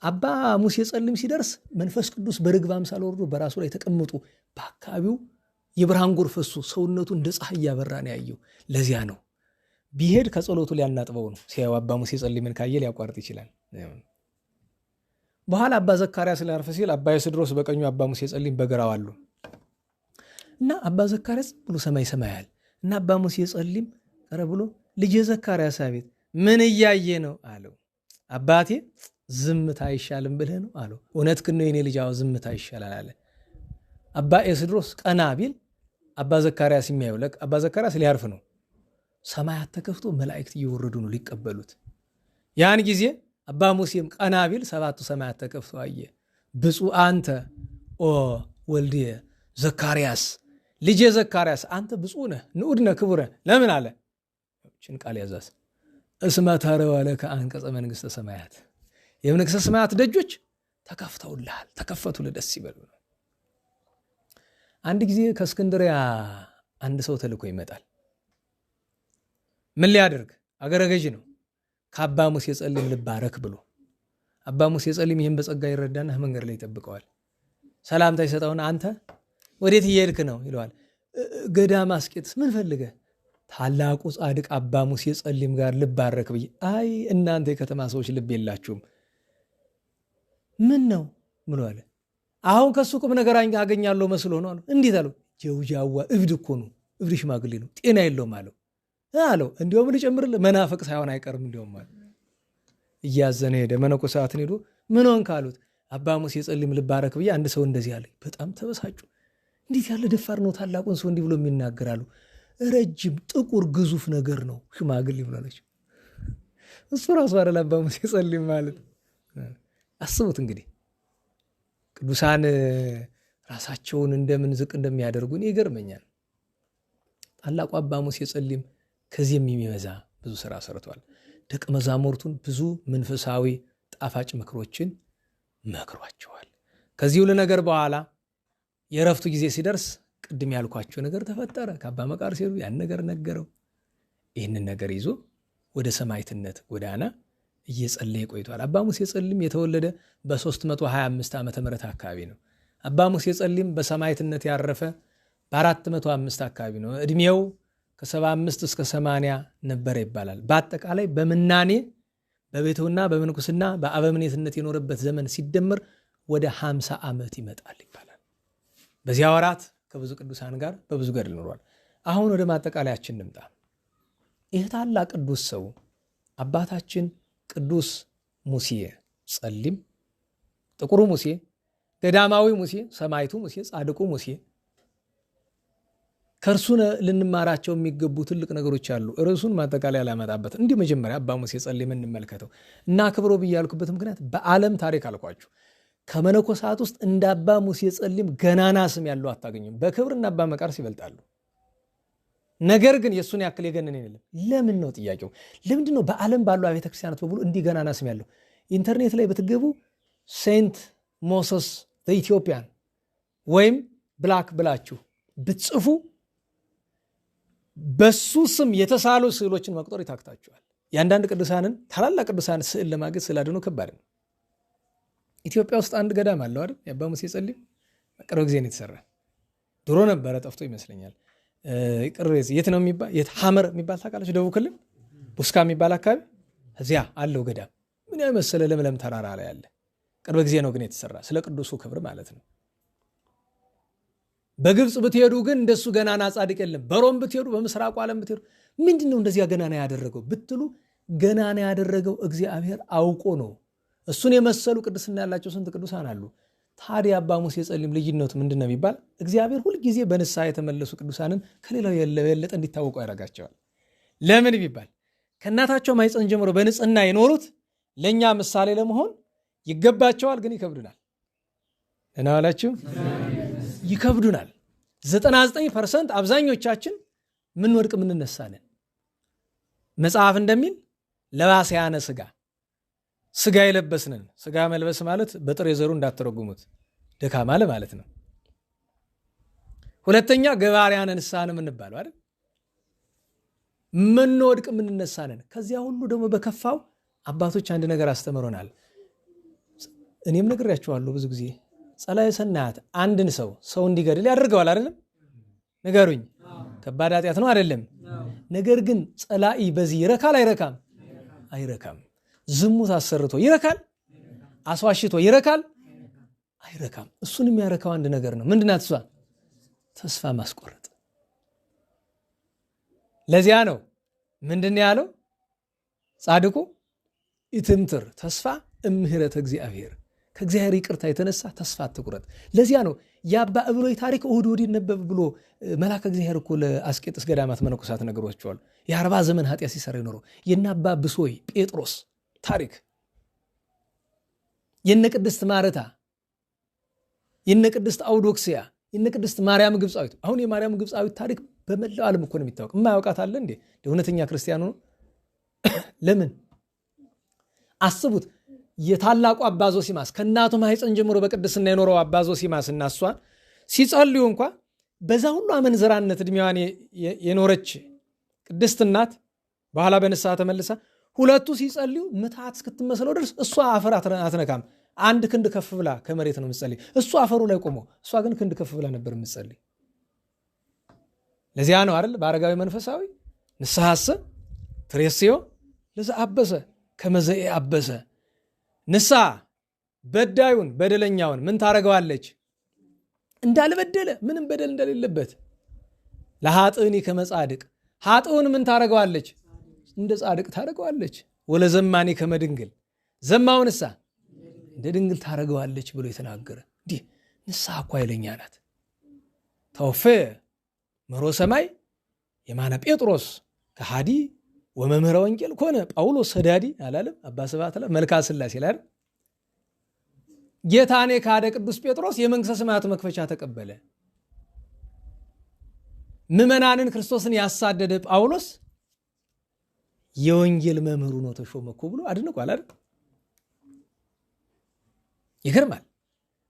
አባ ሙሴ ጸሊም ሲደርስ መንፈስ ቅዱስ በርግብ አምሳል ወርዶ በራሱ ላይ ተቀምጦ በአካባቢው የብርሃን ጎርፍ ፈሶ ሰውነቱ እንደ ፀሐይ ያበራ ነው ያየው። ለዚያ ነው ቢሄድ ከጸሎቱ ሊያናጥበው ነው። ሲያዩ አባ ሙሴ ጸሊምን ካየ ሊያቋርጥ ይችላል። በኋላ አባ ዘካርያስ ሊያርፍ ሲል አባ የስድሮስ በቀኙ አባ ሙሴ ጸሊም በግራው አሉ እና አባ ዘካርያስ ብሎ ሰማይ ሰማያል እና አባ ሙሴ ጸሊም ቀረ ብሎ ልጅ ዘካርያስ አቤት ምን እያየ ነው አለው። አባቴ ዝምታ አይሻልም ብለህ ነው አለው። እውነትህን ነው የኔ ልጅ፣ አዎ ዝምታ ይሻላል አለ። አባ ኤስድሮስ ቀና ቢል አባ ዘካርያስ የሚያየው ለቅ አባ ዘካርያስ ሊያርፍ ነው። ሰማያት ተከፍቶ መላእክት እየወረዱ ነው ሊቀበሉት። ያን ጊዜ አባ ሙሴም ቀና ቢል 7ቱ ሰማያት ተከፍቶ አየ። ብፁዕ አንተ ኦ ወልዴ ዘካርያስ፣ ልጄ ዘካርያስ አንተ ብፁዕ ነህ፣ ንዑድ ነህ፣ ክቡር ነህ። ለምን አለ? ችን ቃል ያዛስ እስመ ተረወ ለከ አንቀጸ መንግሥተ ሰማያት፣ የመንግሥተ ሰማያት ደጆች ተከፍተውልሃል፣ ተከፈቱልህ፣ ደስ ይበሉ። አንድ ጊዜ ከእስክንድሪያ አንድ ሰው ተልኮ ይመጣል። ምን ሊያደርግ? አገረ ገዥ ነው። ከአባ ሙሴ ጸሊም ልባረክ ብሎ አባ ሙሴ ጸሊም ይህን በጸጋ ይረዳና መንገድ ላይ ይጠብቀዋል። ሰላምታ ይሰጠውና አንተ ወዴት እየሄድክ ነው ይለዋል። ገዳም አስቄጥስ። ምን ፈልገህ? ታላቁ ጻድቅ አባ ሙሴ ጸሊም ጋር ልባረክ ብዬ። አይ እናንተ የከተማ ሰዎች ልብ የላችሁም። ምን ነው ብለዋል። አሁን ከሱ ቁም ነገር አገኛለሁ መስሎ ነው አለው። እንዴት አለው? ጀውጃዋ እብድ እኮ ነው፣ እብድ ሽማግሌ ነው፣ ጤና የለውም አለው። እንዲያውም ልጨምርልህ መናፍቅ ሳይሆን አይቀርም እንዲያውም አለ። እያዘነ ሄደ። መነኮሳትን ሄዶ ምን ሆንክ አሉት። አባ ሙሴ ጸሊም ልባረክ ብዬ አንድ ሰው እንደዚህ አለ። በጣም ተበሳጩ። እንዴት ያለ ደፋር ነው ታላቁን ሰው እንዲህ ብሎ የሚናገራሉ? ረጅም ጥቁር ግዙፍ ነገር ነው ሽማግሌ ብላለች። እሱ ራሱ አይደል አባ ሙሴ ጸሊም ማለት። አስቡት እንግዲህ ቅዱሳን ራሳቸውን እንደምን ዝቅ እንደሚያደርጉን ይገርመኛል። ታላቁ አባ ሙሴ ጸሊም ከዚህም የሚበዛ ብዙ ስራ ሰርቷል። ደቀ መዛሙርቱን ብዙ መንፈሳዊ ጣፋጭ ምክሮችን መክሯቸዋል። ከዚህ ሁሉ ነገር በኋላ የእረፍቱ ጊዜ ሲደርስ ቅድም ያልኳቸው ነገር ተፈጠረ። ከአባ መቃርስ ሄዱ፣ ያን ነገር ነገረው። ይህንን ነገር ይዞ ወደ ሰማዕትነት ጎዳና እየጸለየ ቆይቷል። አባ ሙሴ ጸሊም የተወለደ በ325 ዓመተ ምህረት አካባቢ ነው። አባ ሙሴ ጸሊም በሰማዕትነት ያረፈ በ405 አካባቢ ነው። እድሜው ከ75 እስከ 80 ነበረ ይባላል። በአጠቃላይ በምናኔ በቤቱና በምንኩስና በአበምኔትነት የኖረበት ዘመን ሲደመር ወደ 50 ዓመት ይመጣል ይባላል። በዚያ ወራት ከብዙ ቅዱሳን ጋር በብዙ ገድል ኖሯል። አሁን ወደ ማጠቃለያችን እንምጣ። ይህ ታላቅ ቅዱስ ሰው አባታችን ቅዱስ ሙሴ ጸሊም፣ ጥቁሩ ሙሴ፣ ገዳማዊ ሙሴ፣ ሰማዕቱ ሙሴ፣ ጻድቁ ሙሴ ከእርሱ ልንማራቸው የሚገቡ ትልቅ ነገሮች አሉ። ርዕሱን ማጠቃለያ ላመጣበት እንዲህ መጀመሪያ አባ ሙሴ ጸሊም እንመልከተው እና ክብሮ ብያልኩበት ምክንያት በዓለም ታሪክ አልኳችሁ ከመነኮሳት ውስጥ እንደ አባ ሙሴ ጸሊም ገናና ስም ያለው አታገኙም። በክብርና አባ መቃርስ ይበልጣሉ። ነገር ግን የእሱን ያክል የገነነ የለም። ለምን ነው ጥያቄው? ለምንድን ነው በዓለም ባሉ አብያተ ክርስቲያናት በሙሉ እንዲህ ገናና ስም ያለው? ኢንተርኔት ላይ ብትገቡ ሴንት ሞሰስ ኢትዮጵያን ወይም ብላክ ብላችሁ ብትጽፉ በሱ ስም የተሳሉ ስዕሎችን መቁጠር ይታክታችኋል። የአንዳንድ ቅዱሳንን ታላላቅ ቅዱሳን ስዕል ለማግኘት ስላድኖ ከባድ ነው። ኢትዮጵያ ውስጥ አንድ ገዳም አለው አይደል? የአባ ሙሴ ጸሊም ቅርብ ጊዜ ነው የተሰራ። ድሮ ነበረ ጠፍቶ ይመስለኛል። የት ነው የሚባል ሐመር የሚባል ታውቃላችሁ? ደቡብ ክልል ቡስካ የሚባል አካባቢ እዚያ አለው ገዳም። ምን የመሰለ ለምለም ተራራ ላይ አለ። ቅርብ ጊዜ ነው ግን የተሰራ፣ ስለ ቅዱሱ ክብር ማለት ነው። በግብፅ ብትሄዱ ግን እንደሱ ገናና ጻድቅ የለም። በሮም ብትሄዱ፣ በምስራቁ ዓለም ብትሄዱ ምንድን ነው እንደዚያ ገናና ያደረገው ብትሉ ገናና ያደረገው እግዚአብሔር አውቆ ነው። እሱን የመሰሉ ቅድስና ያላቸው ስንት ቅዱሳን አሉ። ታዲያ አባ ሙሴ ጸሊም ልዩነቱ ምንድን ነው የሚባል እግዚአብሔር ሁልጊዜ በንስሐ የተመለሱ ቅዱሳንን ከሌላው የበለጠ እንዲታወቁ ያደርጋቸዋል። ለምን ቢባል ከእናታቸው ማኅፀን ጀምሮ በንጽህና የኖሩት ለእኛ ምሳሌ ለመሆን ይገባቸዋል። ግን ይከብዱናል። እናዋላችሁ ይከብዱናል። 99% አብዛኞቻችን ምን ወድቅ ምን እነሳለን። መጽሐፍ እንደሚል ለባስያነ ስጋ ስጋ የለበስንን። ስጋ መልበስ ማለት በጥሬ ዘሩ እንዳትረጉሙት ደካማ ማለት ነው። ሁለተኛ ገባርያነ ንስሐ ነው የምንባለው አይደል? ምንወድቅ ምንነሳነን። ከዚያ ሁሉ ደግሞ በከፋው አባቶች አንድ ነገር አስተምሮናል። እኔም ነግሬያቸዋለሁ ብዙ ጊዜ። ጸላዔ ሰናያት አንድን ሰው እንዲገድል ያደርገዋል አይደለም? ንገሩኝ። ከባድ ኃጢአት ነው አይደለም? ነገር ግን ጸላኢ በዚህ ይረካል አይረካም? አይረካም። ዝሙት አሰርቶ ይረካል? አስዋሽቶ ይረካል? አይረካም። እሱን የሚያረካው አንድ ነገር ነው። ምንድናት እሷ? ተስፋ ማስቆረጥ። ለዚያ ነው ምንድን ያለው ጻድቁ? ኢትምትር ተስፋ እምህረት እግዚአብሔር፣ ከእግዚአብሔር ይቅርታ የተነሳ ተስፋ አትቁረጥ። ለዚያ ነው የአባ እብሎይ ታሪክ እሁድ እሁድ ይነበብ ብሎ መልአከ እግዚአብሔር እኮ ለአስቄጥስ ገዳማት መነኮሳት ነግሯቸዋል። የ40 ዘመን ኃጢአት ሲሰራ ይኖረው የነ አባ ብሶይ ጴጥሮስ ታሪክ፣ የነ ቅድስት ማረታ፣ የነ ቅድስት አውዶክስያ፣ የነ ቅድስት ማርያም ግብፃዊት። አሁን የማርያም ግብፃዊት ታሪክ በመላው ዓለም እኮ ነው የሚታወቅ። የማያውቃት አለ እንዴ? እውነተኛ ክርስቲያኑ ነው። ለምን አስቡት። የታላቁ አባ ዞሲማስ ከእናቱ ማኅፀን ጀምሮ በቅድስና የኖረው አባ ዞሲማስ እና እሷን ሲጸልዩ እንኳ በዛ ሁሉ አመንዝራነት ዕድሜዋን የኖረች ቅድስት እናት በኋላ በንስሐ ተመልሳ ሁለቱ ሲጸልዩ ምትሃት እስክትመስለው ድረስ እሷ አፈር አትነካም። አንድ ክንድ ከፍ ብላ ከመሬት ነው የምትጸልይ፣ እሱ አፈሩ ላይ ቆሞ፣ እሷ ግን ክንድ ከፍ ብላ ነበር የምትጸልይ። ለዚያ ነው አይደል በአረጋዊ መንፈሳዊ ንስሐሰ ትሬስዮ ለዘአበሰ ከመዘኤ አበሰ። ንስሐ በዳዩን በደለኛውን ምን ታረገዋለች? እንዳልበደለ ምንም በደል እንደሌለበት። ለኃጥእኒ ከመጻድቅ ኃጥኡን ምን ታረገዋለች? እንደ ጻድቅ ታረገዋለች። ወለዘማኒ ከመድንግል ዘማውንሳ እንደ ድንግል ታረገዋለች ብሎ የተናገረ። እንዲህ ንስሐ እኮ ኃይለኛ ናት። ተወፈ ምሮ ሰማይ የማነ ጴጥሮስ ከሃዲ ወመምህረ ወንጌል ኮነ ጳውሎስ ሰዳዲ አላለም? አባ ስብሐት መልካ ሥላሴ ይላል። ጌታኔ ካደ ቅዱስ ጴጥሮስ የመንግሥተ ሰማያት መክፈቻ ተቀበለ። ምዕመናንን ክርስቶስን ያሳደደ ጳውሎስ የወንጌል መምህሩ ነው ተሾመ እኮ ብሎ አድንቋል አይደል? ይገርማል።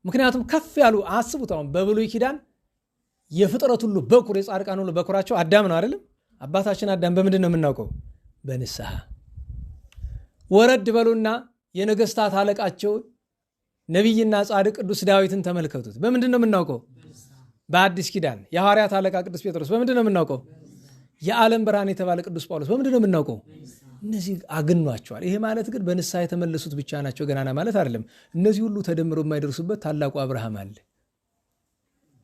ምክንያቱም ከፍ ያሉ አስቡት። አሁን በብሉይ ኪዳን የፍጥረት ሁሉ በኩር የጻድቃን ሁሉ በኩራቸው አዳም ነው አይደለም? አባታችን አዳም በምንድን ነው የምናውቀው? በንስሐ። ወረድ በሉና የነገስታት አለቃቸውን ነቢይና ጻድቅ ቅዱስ ዳዊትን ተመልከቱት። በምንድን ነው የምናውቀው? በአዲስ ኪዳን የሐዋርያት አለቃ ቅዱስ ጴጥሮስ በምንድን ነው የምናውቀው? የዓለም ብርሃን የተባለ ቅዱስ ጳውሎስ በምንድን ነው የምናውቀው? እነዚህ አግኗቸዋል። ይሄ ማለት ግን በንስሐ የተመለሱት ብቻ ናቸው ገናና ማለት አይደለም። እነዚህ ሁሉ ተደምሮ የማይደርሱበት ታላቁ አብርሃም አለ፣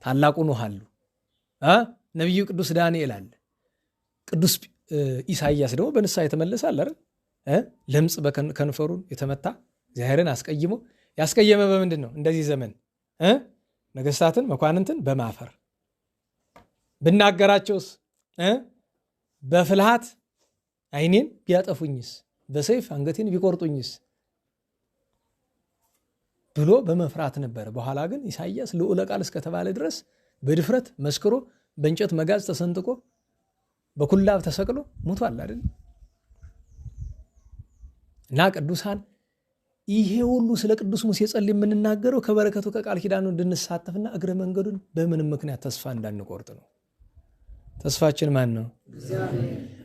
ታላቁ ኖህ አሉ፣ ነቢዩ ቅዱስ ዳንኤል አለ፣ ቅዱስ ኢሳይያስ ደግሞ በንስሐ የተመለሰ አለ አይደል? ለምጽ በከንፈሩን የተመታ እግዚአብሔርን አስቀይሞ ያስቀየመ በምንድን ነው? እንደዚህ ዘመን ነገስታትን መኳንንትን በማፈር ብናገራቸውስ በፍልሃት ዓይኔን ቢያጠፉኝስ በሰይፍ አንገቴን ቢቆርጡኝስ ብሎ በመፍራት ነበር። በኋላ ግን ኢሳይያስ ልዑለ ቃል እስከተባለ ድረስ በድፍረት መስክሮ በእንጨት መጋዝ ተሰንጥቆ በኩላብ ተሰቅሎ ሞቷል አይደል? እና ቅዱሳን ይሄ ሁሉ ስለ ቅዱስ ሙሴ ጸልይ የምንናገረው ከበረከቱ ከቃል ኪዳኑ እንድንሳተፍና እግረ መንገዱን በምንም ምክንያት ተስፋ እንዳንቆርጥ ነው። ተስፋችን ማን ነው?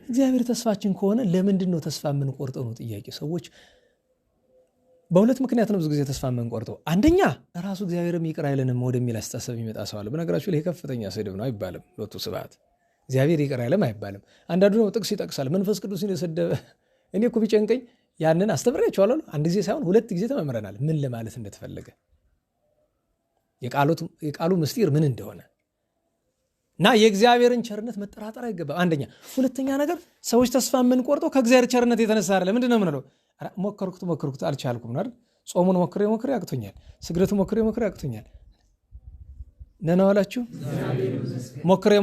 እግዚአብሔር ተስፋችን ከሆነ ለምንድን ነው ተስፋ የምንቆርጠው ነው ጥያቄ። ሰዎች በሁለት ምክንያት ነው ብዙ ጊዜ ተስፋ የምንቆርጠው። አንደኛ ራሱ እግዚአብሔርም ይቅር አይለንም ወደሚል አስተሳሰብ የሚመጣ ሰው አለ። በነገራችሁ ላይ ከፍተኛ ስድብ ነው አይባልም። ሎቱ ስብሐት እግዚአብሔር ይቅር አይለም አይባልም። አንዳንዱ ነው ጥቅስ ይጠቅሳል። መንፈስ ቅዱስን የሰደበ እኔ እኮ ቢጨንቀኝ ያንን አስተምሬያቸዋለሁ። አንድ ጊዜ ሳይሆን 2 ጊዜ ተመምረናል፣ ምን ለማለት እንደተፈለገ የቃሉ ምስጢር ምን እንደሆነ እና የእግዚአብሔርን ቸርነት መጠራጠር አይገባም። አንደኛ። ሁለተኛ ነገር ሰዎች ተስፋ የምንቆርጠው ከእግዚአብሔር ቸርነት የተነሳ አይደለም። ምንድን ነው የምንለው? ሞከርኩት አልቻልኩም ነው አይደል? ጾሙን ሞክሬ አቅቶኛል፣ ስግደቱ ሞክሬ አቅቶኛል። ነና ዋላችሁ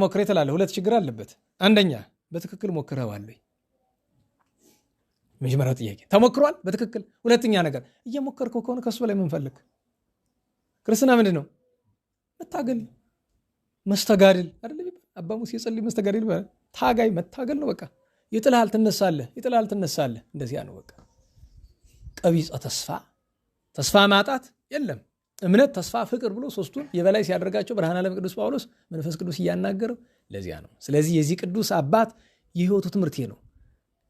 ሞክሬ ትላለህ። 2 ችግር አለበት። አንደኛ በትክክል ሞክረዋል ወይ? መጀመሪያው ጥያቄ ተሞክሯል በትክክል። ሁለተኛ ነገር እየሞከርከው ከሆነ ከሱ በላይ ምን ፈልግ? ክርስትና ምንድን ነው? መታገል፣ መስተጋድል አይደል? አባ ሙሴ የጸልይ መስተጋድል ይባላል። ታጋይ መታገል ነው። በቃ ይጥልሃል ትነሳለህ፣ እንደዚያ ነው በቃ። ቀቢጸ ተስፋ ማጣት የለም። እምነት፣ ተስፋ፣ ፍቅር ብሎ ሶስቱን የበላይ ሲያደርጋቸው ብርሃነ ዓለም ቅዱስ ጳውሎስ መንፈስ ቅዱስ እያናገረው ለዚያ ነው። ስለዚህ የዚህ ቅዱስ አባት የህይወቱ ትምህርት ነው።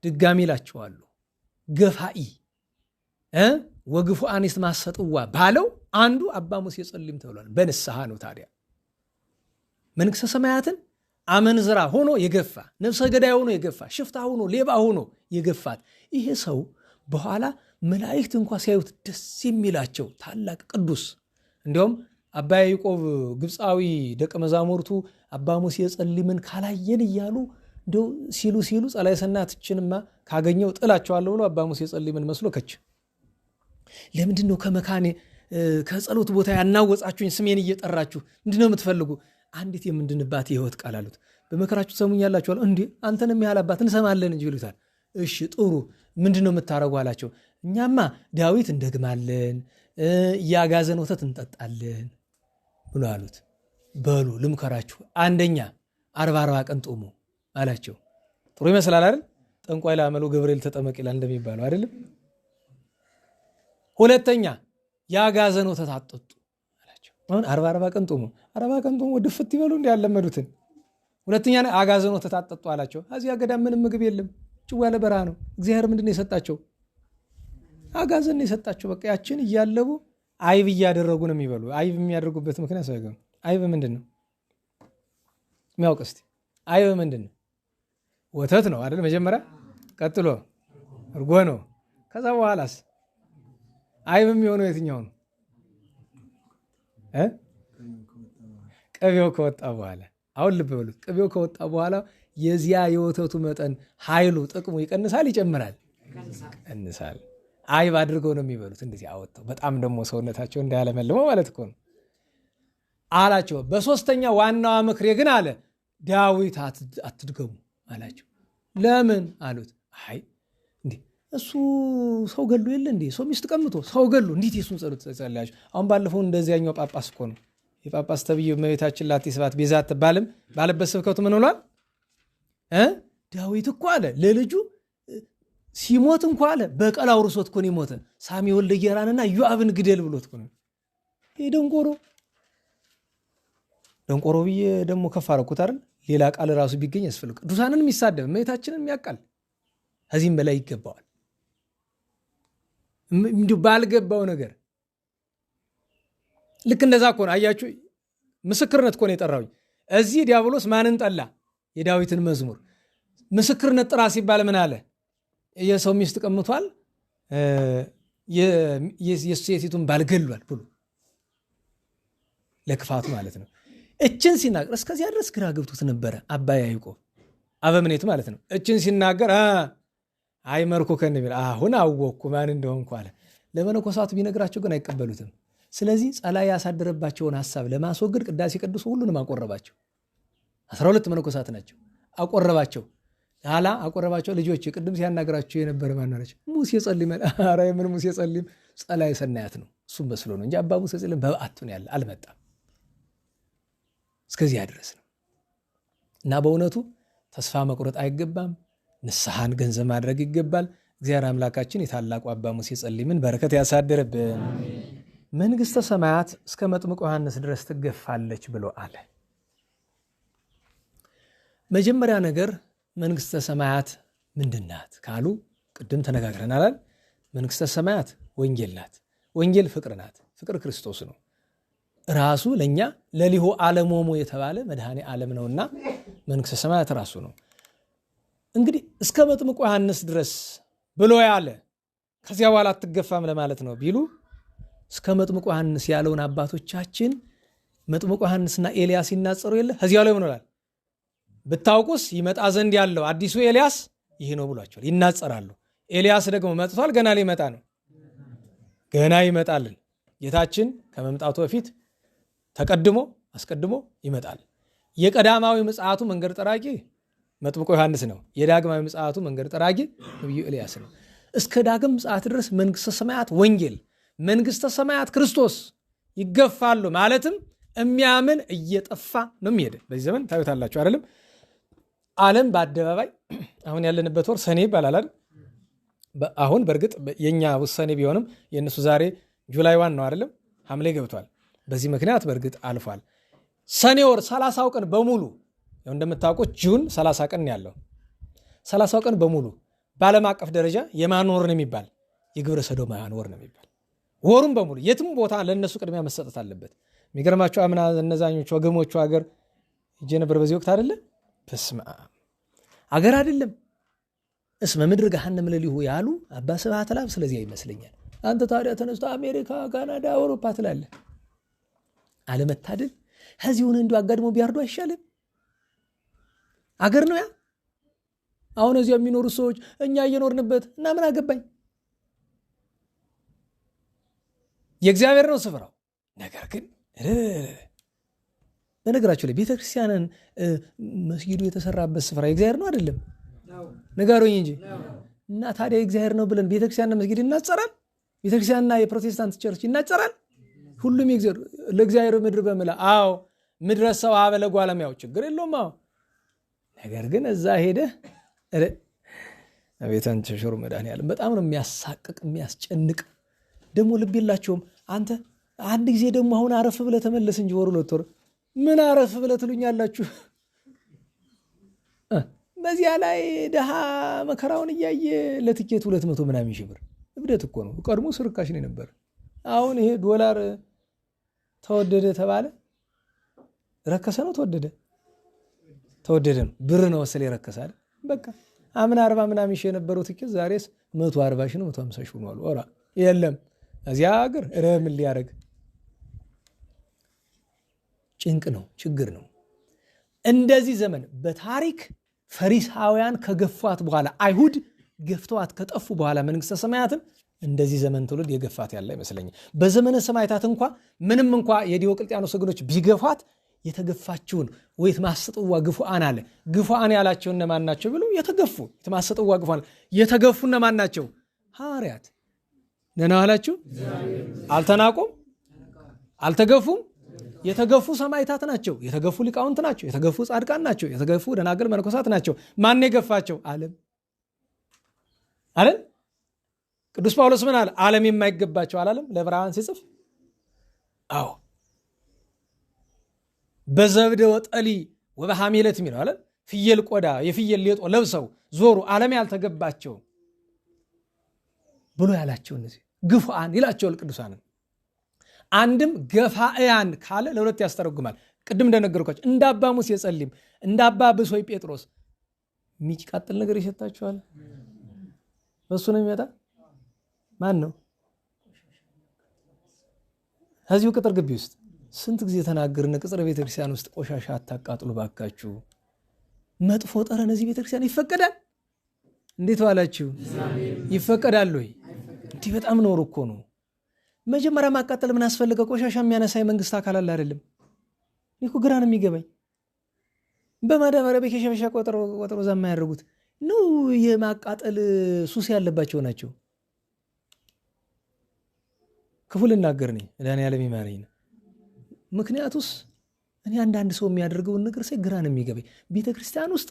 ድጋሚ እላችኋለሁ ገፋኢ ወግፉአን ይትማሰጥዋ ባለው አንዱ አባ ሙሴ ጸሊም ተብሏል። በንስሐ ነው። ታዲያ መንግሥተ ሰማያትን አመንዝራ ሆኖ የገፋ፣ ነፍሰ ገዳይ ሆኖ የገፋ፣ ሽፍታ ሆኖ ሌባ ሆኖ የገፋት ይሄ ሰው በኋላ መላእክት እንኳ ሲያዩት ደስ የሚላቸው ታላቅ ቅዱስ። እንዲሁም አባ ያዕቆብ ግብፃዊ ደቀ መዛሙርቱ አባ ሙሴ ጸሊምን ካላየን እያሉ እንደው ሲሉ ጸላይ ሰናትችንማ ካገኘው ጥላቸዋለሁ ብሎ አባ ሙሴ ጸሊምን መስሎ ከች ለምንድን ነው ከመካኔ ከጸሎት ቦታ ያናወጻችሁኝ? ስሜን እየጠራችሁ ምንድነው የምትፈልጉ? አንዲት የምንድንባት የህይወት ቃል አሉት። በመከራችሁ ትሰሙኛላችኋል። እንዴ አንተንም ያህል አባት እንሰማለን እንጂ ይሉታል። እሺ ጥሩ ምንድነው የምታረጉ አላቸው። እኛማ ዳዊት እንደግማለን፣ ያጋዘን ወተት እንጠጣለን ብሎ አሉት። በሉ ልምከራችሁ፣ አንደኛ 40 ቀን ጦሙ አላቸው። ጥሩ ይመስላል አይደል? ጠንቋይ ላመለው ገብርኤል ተጠመቅ ይላል እንደሚባለው አይደለም? ሁለተኛ ያጋዘን ወተት አጠጡ አላቸው። አሁን 40 ቀን ጦሙ 40 ቀን ጦሙ ድፍት ይበሉ እንደ ያለመዱትን። ሁለተኛ ያጋዘን ወተት አጠጡ አላቸው። እዚያ ገዳም ምንም ምግብ የለም፣ ጭው ያለ በረሃ ነው። እግዚአብሔር ምንድን ነው የሰጣቸው? አጋዘን ነው የሰጣቸው። በቃ ያችን እያለቡ አይብ እያደረጉ ነው የሚበሉ። አይብ የሚያደርጉበት ምክንያት ሳይገም አይብ ምንድን ነው የሚያውቅ እስቲ? አይብ ምንድን ነው? ወተት ነው አይደል? መጀመሪያ ቀጥሎ እርጎ ነው። ከዛ በኋላስ አይብ የሚሆነው የትኛው ነው? ቅቤው ከወጣ በኋላ። አሁን ልብ በሉት፣ ቅቤው ከወጣ በኋላ የዚያ የወተቱ መጠን ኃይሉ፣ ጥቅሙ ይቀንሳል ይጨምራል? ይቀንሳል። አይብ አድርገው ነው የሚበሉት እንደዚህ አወጣው። በጣም ደግሞ ሰውነታቸው እንዳያለመልመው ማለት እኮ ነው አላቸው። በሶስተኛ ዋናዋ ምክሬ ግን አለ ዳዊት አትድገሙ አላቸው። ለምን አሉት። አይ እንዴ እሱ ሰው ገሉ የለ እንዴ? ሰው ሚስት ቀምቶ ሰው ገሉ እንዴት የሱን ጸሎት ጸልያችሁ? አሁን ባለፈው እንደዚያኛው ጳጳስ እኮ ነው የጳጳስ ተብዬው እመቤታችን ላቲስባት ቤዛ አትባልም ባለበት ስብከቱ ምን ብሏል? ዳዊት እኮ አለ ለልጁ ሲሞት እንኳ አለ በቀል አውርሶት እኮ ነው የሞተ። ሳሚ ወልደ ጌራንና ኢዮአብን ግደል ብሎት እኮ ነው። ይሄ ደንቆሮ ብዬ ደግሞ ከፍ አደረኩት አይደል? ሌላ ቃል ራሱ ቢገኝ ያስፈልግ። ቅዱሳንን የሚሳደብ እመቤታችንን የሚያቃል ከዚህም በላይ ይገባዋል። እንዲሁ ባልገባው ነገር ልክ እንደዛ እኮ ነው። አያችሁ ምስክርነት እኮ ነው የጠራውኝ። እዚህ ዲያብሎስ ማንን ጠላ? የዳዊትን መዝሙር ምስክርነት ጥራ ሲባል ምን አለ? የሰው ሚስት ቀምቷል፣ የሴቲቱን ባልገሏል ብሎ ለክፋቱ ማለት ነው። እችን ሲናገር እስከዚያ ድረስ ግራ ገብቶት ነበረ አባ ያዕቆብ አበምኔቱ ማለት ነው። እችን ሲናገር አይ መርኮ ከነቢል አሁን አወቅኩ ማን እንደሆንኩ አለ። ለመነኮሳቱ ቢነግራቸው ግን አይቀበሉትም። ስለዚህ ጸላይ ያሳደረባቸውን ሐሳብ ለማስወገድ ቅዳሴ ቅዱስ ሁሉንም አቆረባቸው። 12 መነኮሳት ናቸው። አቆረባቸው ልጆች ቅድም ሲያናገራቸው የነበረ ማናቸው? ሙሴ ጸሊም። ኧረ ምን ሙሴ ጸሊም? ጸላይ ሰናያት ነው። እሱም መስሎ ነው እንጂ አባ ሙሴ ጸሊም በበዓቱን ያለ አልመጣም። እስከዚያ ድረስ ነው። እና በእውነቱ ተስፋ መቁረጥ አይገባም። ንስሐን ገንዘብ ማድረግ ይገባል። እግዚአብሔር አምላካችን የታላቁ አባ ሙሴ ጸሊምን በረከት ያሳድርብን። መንግሥተ ሰማያት እስከ መጥምቁ ዮሐንስ ድረስ ትገፋለች ብሎ አለ። መጀመሪያ ነገር መንግሥተ ሰማያት ምንድናት ካሉ ቅድም ተነጋግረናል። መንግሥተ ሰማያት ወንጌል ናት። ወንጌል ፍቅር ናት። ፍቅር ክርስቶስ ነው። ራሱ ለእኛ ለሊሆ ዓለሞሙ የተባለ መድኃኔ ዓለም ነውና መንግሥተ ሰማያት ራሱ ነው። እንግዲህ እስከ መጥምቁ ዮሐንስ ድረስ ብሎ ያለ ከዚያ በኋላ አትገፋም ለማለት ነው ቢሉ እስከ መጥምቁ ዮሐንስ ያለውን አባቶቻችን መጥምቁ ዮሐንስና ኤልያስ ይናጸሩ የለ ከዚያ ላይ ምን ይላል? ብታውቁስ ይመጣ ዘንድ ያለው አዲሱ ኤልያስ ይህ ነው ብሏቸዋል። ይናጸራሉ። ኤልያስ ደግሞ መጥቷል፣ ገና ሊመጣ ነው። ገና ይመጣልን። ጌታችን ከመምጣቱ በፊት አስቀድሞ ይመጣል። የቀዳማዊ ምጽአቱ መንገድ ጠራቂ መጥምቁ ዮሐንስ ነው። የዳግማዊ ምጽአቱ መንገድ ጠራቂ ነብዩ ኤልያስ ነው። እስከ ዳግም ምጽአት ድረስ መንግሥተ ሰማያት ወንጌል፣ መንግሥተ ሰማያት ክርስቶስ ይገፋሉ። ማለትም የሚያምን እየጠፋ ነው የሚሄድ። በዚህ ዘመን ታዩታላችሁ አይደለም? ዓለም በአደባባይ አሁን ያለንበት ወር ሰኔ ይባላል። አሁን በእርግጥ የኛ ውሳኔ ቢሆንም የእነሱ ዛሬ ጁላይ 1 ነው አይደለም? ሐምሌ ገብቷል። በዚህ ምክንያት በእርግጥ አልፏል። ሰኔ ወር 30 ቀን በሙሉ እንደምታውቁት ጁን 30 ቀን ያለው 30 ቀን በሙሉ በዓለም አቀፍ ደረጃ የማን ወር ነው የሚባል? የግብረ ሰዶማውያን ወር ነው የሚባል። ወሩም በሙሉ የትም ቦታ ለእነሱ ቅድሚያ መሰጠት አለበት። የሚገርማቸው አምና እነዛኞቹ ወገሞቹ ሀገር ሄጄ ነበር በዚህ ወቅት አይደለ? በስመ አብ አገር አይደለም እስመ ምድር ገሃነም ለሊሁ ያሉ አባ ስብሐት ለአብ ስለዚህ ይመስለኛል። አንተ ታዲያ ተነስቶ አሜሪካ፣ ካናዳ፣ አውሮፓ ትላለህ። አለመታደል ከዚሁን እንዲሁ አጋድሞ ቢያርዱ አይሻልም? አገር ነው ያ። አሁን እዚያ የሚኖሩ ሰዎች እኛ እየኖርንበት እና ምን አገባኝ? የእግዚአብሔር ነው ስፍራው። ነገር ግን በነገራችሁ ላይ ቤተክርስቲያንን መስጊዱ የተሰራበት ስፍራ የእግዚአብሔር ነው አይደለም? ንገሩኝ እንጂ። እና ታዲያ የእግዚአብሔር ነው ብለን ቤተክርስቲያንና መስጊድ እናጸራል? ቤተክርስቲያንና የፕሮቴስታንት ቸርች ይናጸራል? ሁሉም ለእግዚአብሔር ምድር በምላ። አዎ ምድረ ሰው አበለ ጓለሚያው ችግር የለውም። አዎ ነገር ግን እዛ ሄደህ ቤተን ተሽሩ መድኃኒዓለም በጣም ነው የሚያሳቅቅ የሚያስጨንቅ። ደግሞ ልብ የላቸውም። አንተ አንድ ጊዜ ደግሞ አሁን አረፍ ብለህ ተመለስ እንጂ ወር ሁለት ወር ምን አረፍ ብለህ ትሉኛላችሁ? በዚያ ላይ ድሃ መከራውን እያየ ለትኬት 200 ምናምን ሺህ ብር እብደት እኮ ነው። ቀድሞ ስርካሽ ነው ነበር። አሁን ይሄ ዶላር ተወደደ ተባለ። ረከሰ ነው ተወደደ? ተወደደ ነው። ብር ነው ወሰለ ይረከሳል። በቃ አምና 40 ምናምን ሺህ የነበረው ትኬት ዛሬስ 140 ሺህ ነው 150 ሺህ ሆኗል። ኦራ የለም እዚያ ሀገር ምን ሊያደርግ ጭንቅ ነው፣ ችግር ነው። እንደዚህ ዘመን በታሪክ ፈሪሳውያን ከገፏት በኋላ አይሁድ ገፍተዋት ከጠፉ በኋላ መንግስተ ሰማያትን እንደዚህ ዘመን ትውልድ የገፋት ያለ ይመስለኛል። በዘመነ ሰማዕታት እንኳ ምንም እንኳ የዲዮቅልጥያኖስ ወገኖች ቢገፏት የተገፋችውን ወይት ማሰጥዋ ግፉአን አለ። ግፉአን ያላቸው እነማን ናቸው ብሎ የተገፉ የተማሰጥዋ ግፉአን የተገፉ እነማን ናቸው? ሐዋርያት። ደህና ዋላችሁ። አልተናቁም፣ አልተገፉም። የተገፉ ሰማዕታት ናቸው። የተገፉ ሊቃውንት ናቸው። የተገፉ ጻድቃን ናቸው። የተገፉ ደናግል መነኮሳት ናቸው። ማን የገፋቸው? ዓለም አይደል? ቅዱስ ጳውሎስ ምን አለ? ዓለም የማይገባቸው አላለም ለዕብራውያን ሲጽፍ? አዎ በዘብደ ወጠሊ ወበሐሜለት የሚለው አለ። ፍየል ቆዳ የፍየል ሌጦ ለብሰው ዞሩ፣ ዓለም ያልተገባቸው ብሎ ያላቸው እነዚህ ግፉአን ይላቸዋል ቅዱሳንን። አንድም ገፋእያን ካለ ለሁለት ያስተረጉማል። ቅድም እንደነገርኳቸው እንደ አባ ሙሴ ጸሊም፣ እንደ አባ ብሶይ ጴጥሮስ የሚቃጠል ነገር ይሸታችኋል። በሱ ነው የሚመጣ። ማን ነው? ከዚሁ ቅጥር ግቢ ውስጥ ስንት ጊዜ ተናገርን። ቅጽረ ቤተክርስቲያን ውስጥ ቆሻሻ አታቃጥሉ ባካችሁ። መጥፎ ጠረን እዚህ ቤተክርስቲያን ይፈቀዳል? እንዴት ዋላችሁ? ይፈቀዳል ወይ? እንዲህ በጣም ኖር እኮ ነው። መጀመሪያ ማቃጠል ምን አስፈልገ? ቆሻሻ የሚያነሳ የመንግስት አካል አለ አይደለም? እኔ እኮ ግራ ነው የሚገባኝ። በማዳበሪያ በኬሻሻ ቆጥሮ ዛ የማያደርጉት ነው የማቃጠል ሱስ ያለባቸው ናቸው። ክፉ ልናገር ነኝ መድኃኒዓለም ይማረኝ። ምክንያቱስ እኔ አንዳንድ ሰው የሚያደርገውን ነገር ሳይ ግራ ነው የሚገባኝ። ቤተክርስቲያን ውስጥ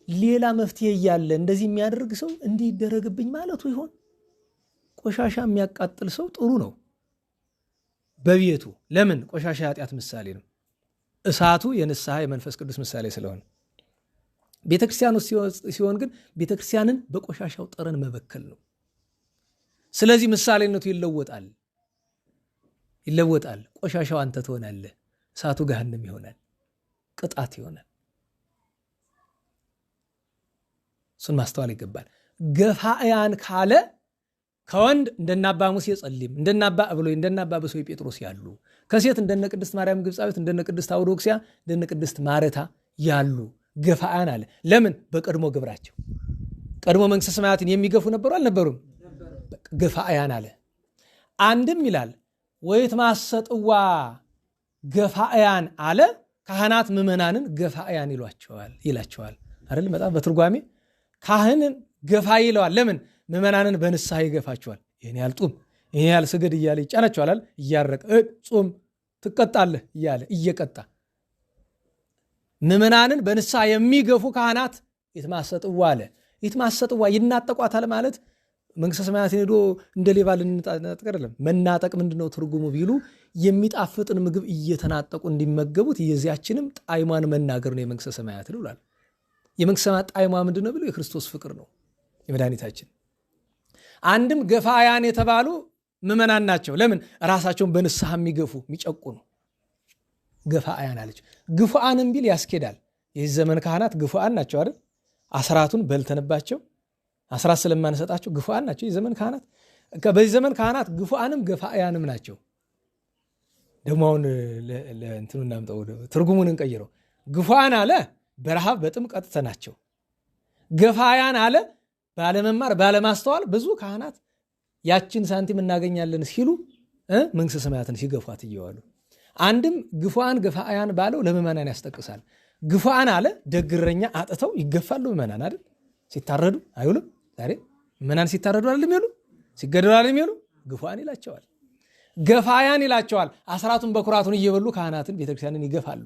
ሌላ መፍትሄ እያለ እንደዚህ የሚያደርግ ሰው እንዲህ ይደረግብኝ ማለቱ ይሆን? ቆሻሻ የሚያቃጥል ሰው ጥሩ ነው በቤቱ። ለምን? ቆሻሻ ኃጢአት ምሳሌ ነው። እሳቱ የንስሐ የመንፈስ ቅዱስ ምሳሌ ስለሆነ። ቤተክርስቲያን ውስጥ ሲሆን ግን ቤተክርስቲያንን በቆሻሻው ጠረን መበከል ነው። ስለዚህ ምሳሌነቱ ይለወጣል። ቆሻሻው አንተ ትሆናለህ፣ እሳቱ ገሃነም ይሆናል፣ ቅጣት ይሆናል። እሱን ማስተዋል ይገባል። ገፋእያን ካለ ከወንድ እንደናባ ሙሴ ጸሊም፣ እንደናባ እብሎይ፣ እንደናባ ብሶይ ጴጥሮስ ያሉ፣ ከሴት እንደነ ቅድስት ማርያም ግብፃዊት፣ እንደነ ቅድስት አውዶክሲያ፣ እንደነ ቅድስት ማረታ ያሉ ገፋእያን አለ። ለምን? በቀድሞ ግብራቸው ቀድሞ መንግስተ ሰማያትን የሚገፉ ነበሩ አልነበሩም? ገፋእያን አለ። አንድም ይላል ወይት ማሰጥዋ ገፋእያን አለ። ካህናት ምዕመናንን ገፋእያን ይላቸዋል አይደል? በጣም በትርጓሜ ካህንን ገፋ ይለዋል። ለምን? ምዕመናንን በንስሐ ይገፋቸዋል። ይህን ያህል ጡም፣ ይህን ያህል ስገድ እያለ ይጫናቸዋል። እያረቀ ጹም ትቀጣለህ እያለ እየቀጣ ምዕመናንን በንስሐ የሚገፉ ካህናት ይትማሰጥዋ አለ። ይትማሰጥዋ ይናጠቋታል ማለት መንግስተ ሰማያትን ሄዶ እንደ ሌባ ልንጣጠቅ አይደለም። መናጠቅ ምንድነው ትርጉሙ ቢሉ የሚጣፍጥን ምግብ እየተናጠቁ እንዲመገቡት የዚያችንም ጣዕሟን መናገር ነው የመንግስተ ሰማያት ይላል። የመንግስተ ሰማያት ጣዕሟ ምንድነው ቢሉ የክርስቶስ ፍቅር ነው የመድኃኒታችን። አንድም ገፋያን የተባሉ ምዕመናን ናቸው። ለምን? ራሳቸውን በንስሐ የሚገፉ የሚጨቁኑ ገፋያን አለች። ግፉአንም ቢል ያስኬዳል። የዚህ ዘመን ካህናት ግፉአን ናቸው አይደል? አስራቱን በልተንባቸው አስራት ስለማንሰጣቸው ግፉአን ናቸው የዘመን ካህናት። በዚህ ዘመን ካህናት ግፉአንም ገፋያንም ናቸው። ደግሞ አሁን ለእንትኑ እናምጠው ትርጉሙን እንቀይረው። ግፉአን አለ በረሃብ በጥም ቀጥተናቸው፣ ገፋያን አለ ባለመማር ባለማስተዋል ብዙ ካህናት ያችን ሳንቲም እናገኛለን ሲሉ መንግስተ ሰማያትን ሲገፏት እየዋሉ። አንድም ግፉአን ገፋያን ባለው ለምዕመናን ያስጠቅሳል። ግፉአን አለ ደግረኛ አጥተው ይገፋሉ ምዕመናን አይደል? ሲታረዱ አይውልም። ዛሬ ምዕመናን ሲታረዱ አይደል የሚሉ ሲገደሉ አይደል የሚሉ ግፉአን ይላቸዋል። ገፋያን ይላቸዋል። አስራቱን በኩራቱን እየበሉ ካህናትን ቤተክርስቲያንን ይገፋሉ።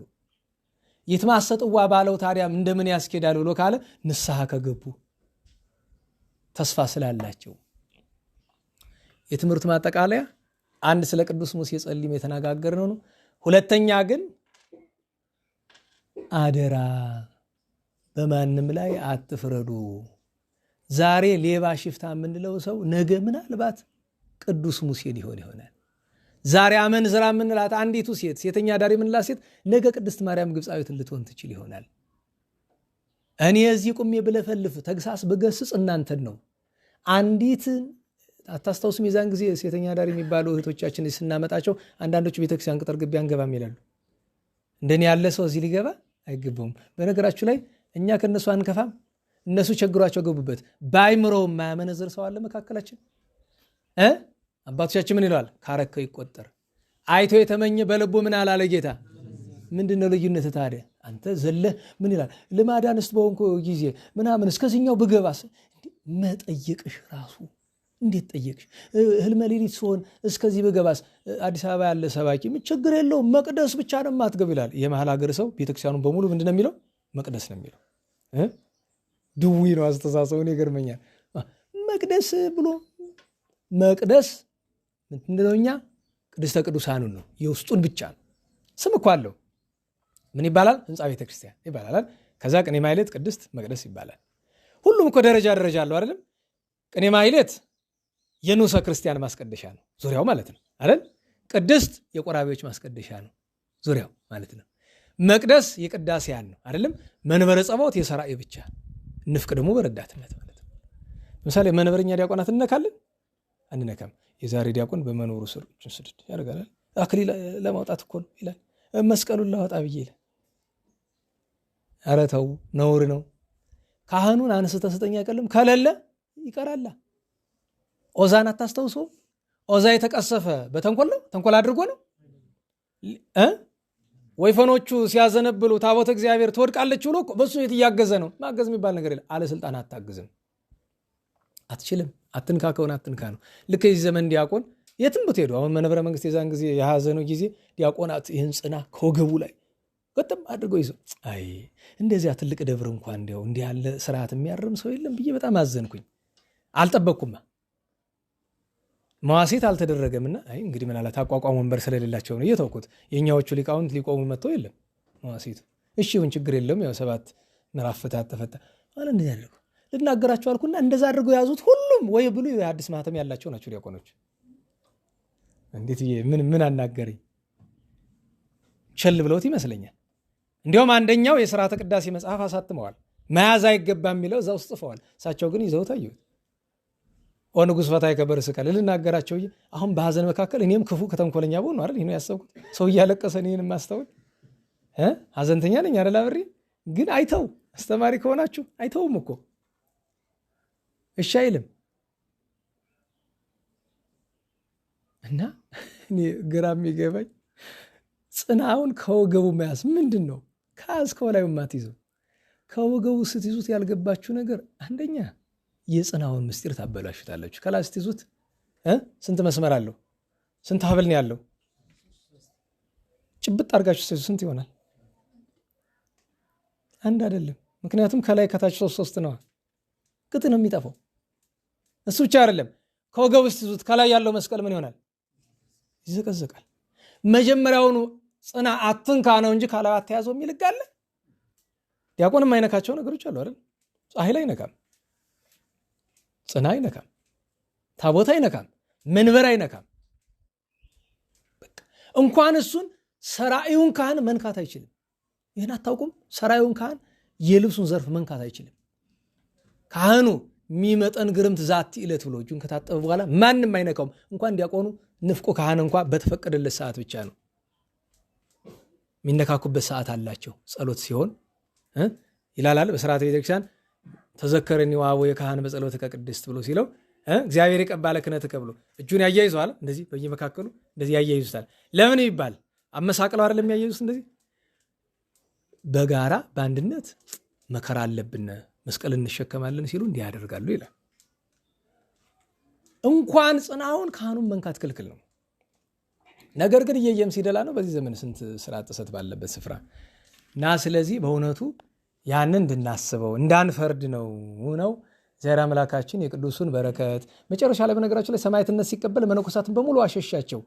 ይትማሰጥዋ ባለው ታዲያም እንደምን ያስኬዳል ብሎ ካለ ንስሐ ከገቡ ተስፋ ስላላቸው። የትምህርት ማጠቃለያ አንድ ስለ ቅዱስ ሙሴ ጸሊም የተነጋገርነው ነው። ሁለተኛ ግን አደራ በማንም ላይ አትፍረዱ። ዛሬ ሌባ ሽፍታ የምንለው ሰው ነገ ምናልባት ቅዱስ ሙሴ ሊሆን ይሆናል። ዛሬ አመንዝራ የምንላት አንዲቱ ሴት ሴተኛ ዳሪ የምንላት ሴት ነገ ቅድስት ማርያም ግብፃዊት ልትሆን ትችል ይሆናል። እኔ እዚህ ቁሜ ብለፈልፍ ተግሳስ ብገስጽ እናንተን ነው። አንዲትን አታስታውሱም? የዛን ጊዜ ሴተኛ ዳሪ የሚባሉ እህቶቻችን ስናመጣቸው አንዳንዶቹ ቤተክርስቲያን ቅጥር ግቢ አንገባም ይላሉ። እንደኔ ያለ ሰው እዚህ ሊገባ አይገባውም። በነገራችሁ ላይ እኛ ከነሱ አንከፋም። እነሱ ቸግሯቸው ገቡበት። ባይምሮው የማያመነዝር ሰው አለ መካከላችን። አባቶቻችን ምን ይለዋል? ካረከው ይቆጠር። አይቶ የተመኘ በልቡ ምን አላለ ጌታ። ምንድነው ልዩነት ታዲያ? አንተ ዘለህ ምን ይላል? ልማድ አንስት በሆንኩ ጊዜ ምናምን እስከዚህኛው ብገባስ መጠየቅሽ ራሱ እንዴት ጠየቅሽ? ህልመ ሌሊት ሲሆን እስከዚህ ብገባስ? አዲስ አበባ ያለ ሰባኪ ምን ችግር የለውም መቅደስ ብቻ ነው የማትገቡ ይላል። የመሀል ሀገር ሰው ቤተክርስቲያኑን በሙሉ ምንድነው የሚለው? መቅደስ ነው የሚለው። ድዊ ነው አስተሳሰቡን። ይገርመኛል። መቅደስ ብሎ መቅደስ ምንድነው? እኛ ቅድስተ ቅዱሳኑን ነው የውስጡን ብቻ ነው። ስም እኮ አለው። ምን ይባላል? ህንፃ ቤተክርስቲያን ይባላል። ከዛ ቅኔ ማኅሌት ቅድስት መቅደስ ይባላል። ሁሉም እኮ ደረጃ ደረጃ አለው አይደለም? ቅኔ ማኅሌት የንዑሰ ክርስቲያን ማስቀደሻ ነው ዙሪያው ማለት ነው አይደል? ቅድስት የቆራቢዎች ማስቀደሻ ነው ዙሪያው ማለት ነው። መቅደስ የቅዳሴያን ነው አይደለም? መንበረ ጸባዖት የሰራኤ ብቻ፣ ንፍቅ ደግሞ በረዳትነት ማለት ነው። ለምሳሌ መንበረኛ ዲያቆናት እንነካለን አንነካም? የዛሬ ዲያቆን በመኖሩ ስር ስድድ ያደርጋል። አክሊል ለማውጣት እኮ ነው ይላል። መስቀሉን ላወጣ ብዬ ይላል። ኧረ ተው ነውር ነው። ካህኑን አንስተህ ስጠኝ አይቀልም ከሌለ ይቀራላ። ኦዛን አታስታውሶ? ኦዛ የተቀሰፈ በተንኮል ነው፣ ተንኮል አድርጎ ነው። ወይፈኖቹ ሲያዘነብሉ ታቦተ እግዚአብሔር ትወድቃለች ብሎ በሱ እያገዘ ነው። ማገዝ የሚባል ነገር የለም። አለ ስልጣን አታግዝም፣ አትችልም። አትንካ ከሆነ አትንካ ነው። ልክ የዚህ ዘመን ዲያቆን የትም ብትሄዱ፣ አሁን መንበረ መንግስት የዛን ጊዜ የሐዘኑ ጊዜ ዲያቆናት ይህን ጽና ከወገቡ ላይ ገጥም አድርጎ ይዞ አይ እንደዚያ ትልቅ ደብር እንኳን እንዲያው እንዲህ ያለ ስርዓት የሚያርም ሰው የለም ብዬ በጣም አዘንኩኝ። አልጠበቅኩማ። መዋሴት አልተደረገምና አይ እንግዲህ ምን አለ ታቋቋም ወንበር ስለሌላቸው ነው እየተውኩት። የኛዎቹ ሊቃውንት ሊቆሙ መጥተው የለም መዋሴቱ። እሺ ይሁን ችግር የለም ያው 7 ምዕራፍ ፍታት ተፈታ ማለት እንደዚህ አድርጎ ልናገራቸው አልኩና እንደዛ አድርገው ያዙት። ሁሉም ወይ ብሉ የአዲስ ማህተም ያላቸው ናቸው ዲያቆኖች። እንዴት ምን አናገረኝ ቸል ብለውት ይመስለኛል። እንዲያውም አንደኛው የሥርዓተ ቅዳሴ መጽሐፍ አሳትመዋል። መያዝ አይገባም የሚለው እዛ ውስጥ ጽፈዋል። እሳቸው ግን ይዘውት አዩት። ኦ ንጉሥ ፈታይ ከበር ስቀል ልናገራቸው። አሁን በሐዘን መካከል እኔም ክፉ ከተንኮለኛ ብሆን ነው አይደል ይሄን ያሰብኩት። ሰው እያለቀሰ እኔን ማስተውል ሐዘንተኛ ነኝ አይደል? አብሬ ግን አይተው አስተማሪ ከሆናችሁ አይተውም እኮ እሺ አይልም። እና እኔ ግራ የሚገባኝ ጽናውን ከወገቡ መያዝ ምንድን ነው? ከያዝከው ላይ ማትይዘው ከወገቡ ስትይዙት ያልገባችሁ ነገር አንደኛ የጽናውን ምስጢር ታበላሹታላችሁ። ከላይ ስትይዙት ስንት መስመር አለው? ስንት ሀብል ነው ያለው? ጭብጥ አድርጋችሁ ስትይዙት ስንት ይሆናል? አንድ አይደለም። ምክንያቱም ከላይ ከታች 3 ነው። ቅጥ ነው የሚጠፋው። እሱ ብቻ አይደለም፣ ከወገብ ውስጥ ይዙት ከላይ ያለው መስቀል ምን ይሆናል? ይዘቀዘቃል። መጀመሪያውኑ ጽና አትንካ ነው እንጂ ካላ አትያዘው የሚል ሕግ አለ። ዲያቆንም አይነካቸው ነገሮች አሉ አይደል? ፀሐይ ላይ አይነካም፣ ጽና አይነካም፣ ታቦት አይነካም፣ መንበር አይነካም። እንኳን እሱን ሰራዩን ካህን መንካት አይችልም። ይህን አታውቁም? ሰራዩን ካህን የልብሱን ዘርፍ መንካት አይችልም። ካህኑ የሚመጠን ግርምት ዛቲ ዕለት ብሎ እጁን ከታጠበ በኋላ ማንም አይነካውም። እንኳን ዲያቆኑ ንፍቆ ካህን እንኳን በተፈቀደለት ሰዓት ብቻ ነው የሚነካኩበት ሰዓት አላቸው። ጸሎት ሲሆን ይላላል በሥርዓተ ቤተክርስቲያን ተዘከረኒ ወአቡየ ካህን በጸሎትከ ቅድስት ብሎ ሲለው እግዚአብሔር የቀባለ ክህነትከ ብሎ እጁን ያያይዘዋል። እንደዚህ በየመካከሉ እንደዚህ ያያይዙታል። ለምን ይባል? አመሳቅለው አይደለም የሚያያይዙት። እንደዚህ በጋራ በአንድነት መከራ አለብን መስቀል እንሸከማለን ሲሉ እንዲህ ያደርጋሉ ይላል። እንኳን ጽናውን ካህኑን መንካት ክልክል ነው። ነገር ግን እየየም ሲደላ ነው በዚህ ዘመን ስንት ስርዓት ጥሰት ባለበት ስፍራ እና ስለዚህ በእውነቱ ያንን እንድናስበው እንዳንፈርድ ነው። እግዚአብሔር አምላካችን የቅዱሱን በረከት መጨረሻ ላይ በነገራቸው ላይ ሰማዕትነት ሲቀበል መነኮሳትን በሙሉ አሸሻቸው።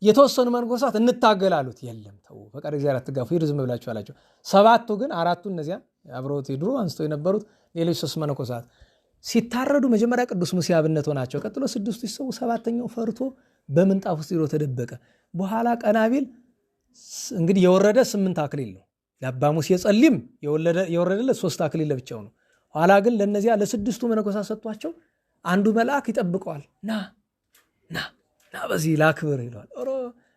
የተወሰኑ መነኮሳት እንታገላሉት። የለም ተው ፈቃድ እግዚአብሔር አትጋፉ ሂዱ ዝም ብላችሁ አላቸው። 7ቱ ግን 4ቱ እነዚያ አብረውት ድሮ አንስተው የነበሩት ሌሎች 3 መነኮሳት ሲታረዱ መጀመሪያ ቅዱስ ሙሴ አብነት ሆናቸው። ቀጥሎ 6ቱ ሲሰው 7ኛው ፈርቶ በምንጣፍ ውስጥ ሄዶ ተደበቀ። በኋላ ቀናቢል እንግዲህ የወረደ 8 አክሊል ነው። ለአባ ሙሴ ጸሊም የወረደለት 3 አክሊል ለብቻው ነው። ኋላ ግን ለነዚያ ለ6ቱ መነኮሳት ሰጥቷቸው አንዱ መልአክ ይጠብቀዋል። ና በዚህ ላክብር ይለዋል። ኦሮ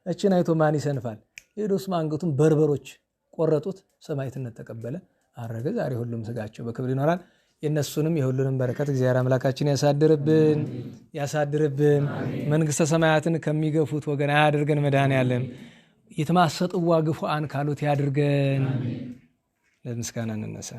እችን አይቶ ማን ይሰንፋል? ሄዶስ አንገቱን በርበሮች ቆረጡት። ሰማዕትነት ተቀበለ፣ አረገ። ዛሬ ሁሉም ስጋቸው በክብር ይኖራል። የነሱንም የሁሉንም በረከት እግዚአብሔር አምላካችን ያሳድርብን። መንግስተ ሰማያትን ከሚገፉት ወገን አያድርገን። መድኃኔዓለም የተማሰጥዋ ግፉአን ካሉት ያድርገን። ለምስጋና እንነሳ።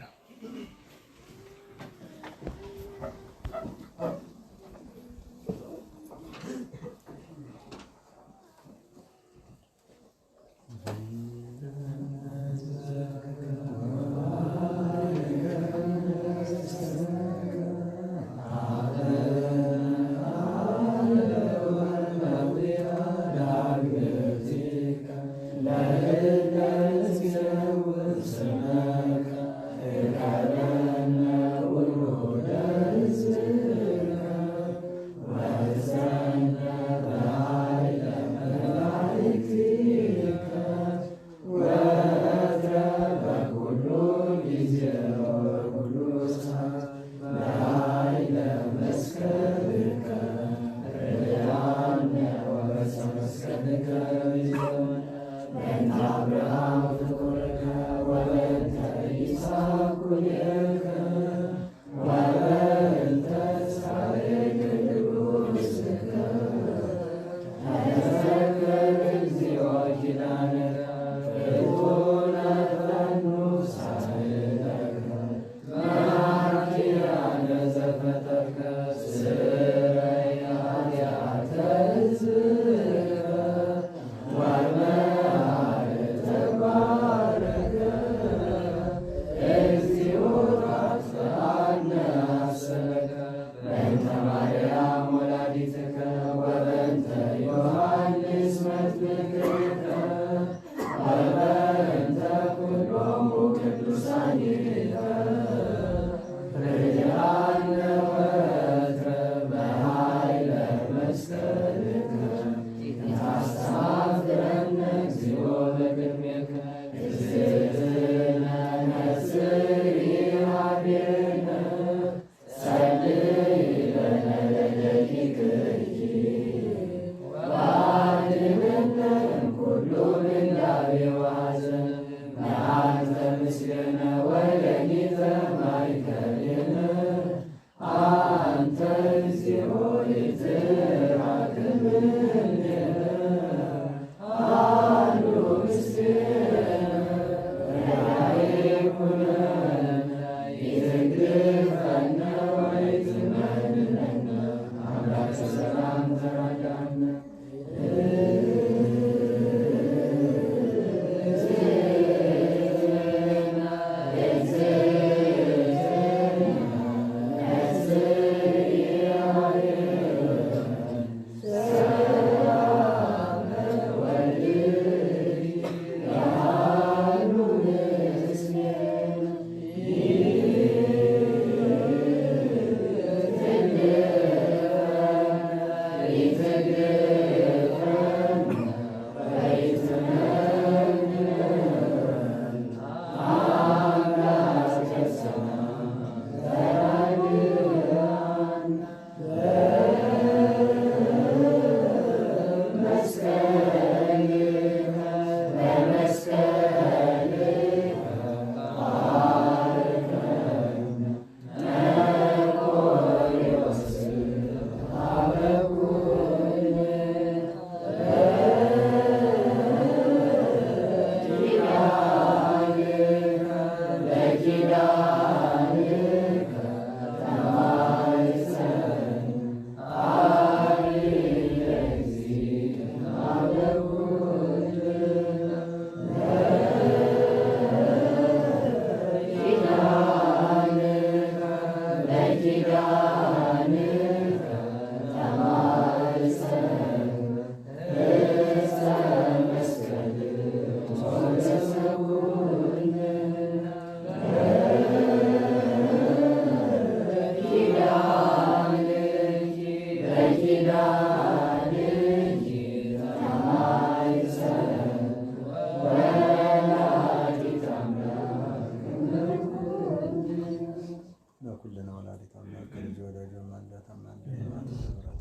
ታማልደን። ምሕረት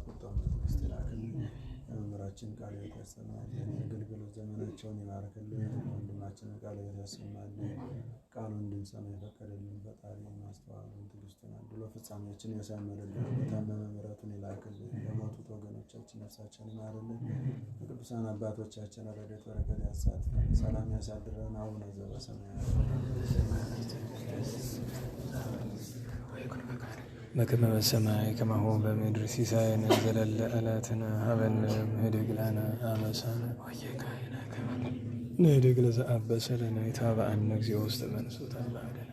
ቁጣውን በትዕግስት ይላክልን። የመምህራችን ቃለ ሕይወት ያሰማልን። የአገልግሎት ዘመናቸውን ይባርክልን። ወንድማችንን ቃለ ሕይወት ያሰማልን። ቃሉን እንድንሰማ የፈቀደልን ፈጣሪ ማስተዋሉን ትዕግስቱን አድሎ ፍጻሜያችን ያሳምርልን። የታመመ ምሕረቱን ይላክልን። ለሞቱት ወገኖቻችን ነፍሳቸውን ይማርልን። በቅዱሳን አባቶቻችን ረድኤት በረከት ያሳትፈን። ሰላም ያሳድረን። አቡነ ዘበሰማያት በከመ በሰማይ ከማሁ በምድር ሲሳየነ ዘለለ ዕለትነ ሀበነ ኅድግ ለነ አበሳነ ንኅድግ ለዘአበሰ ለነ ኢታብአነ እግዚኦ ውስተ መንሱት አልባህደነ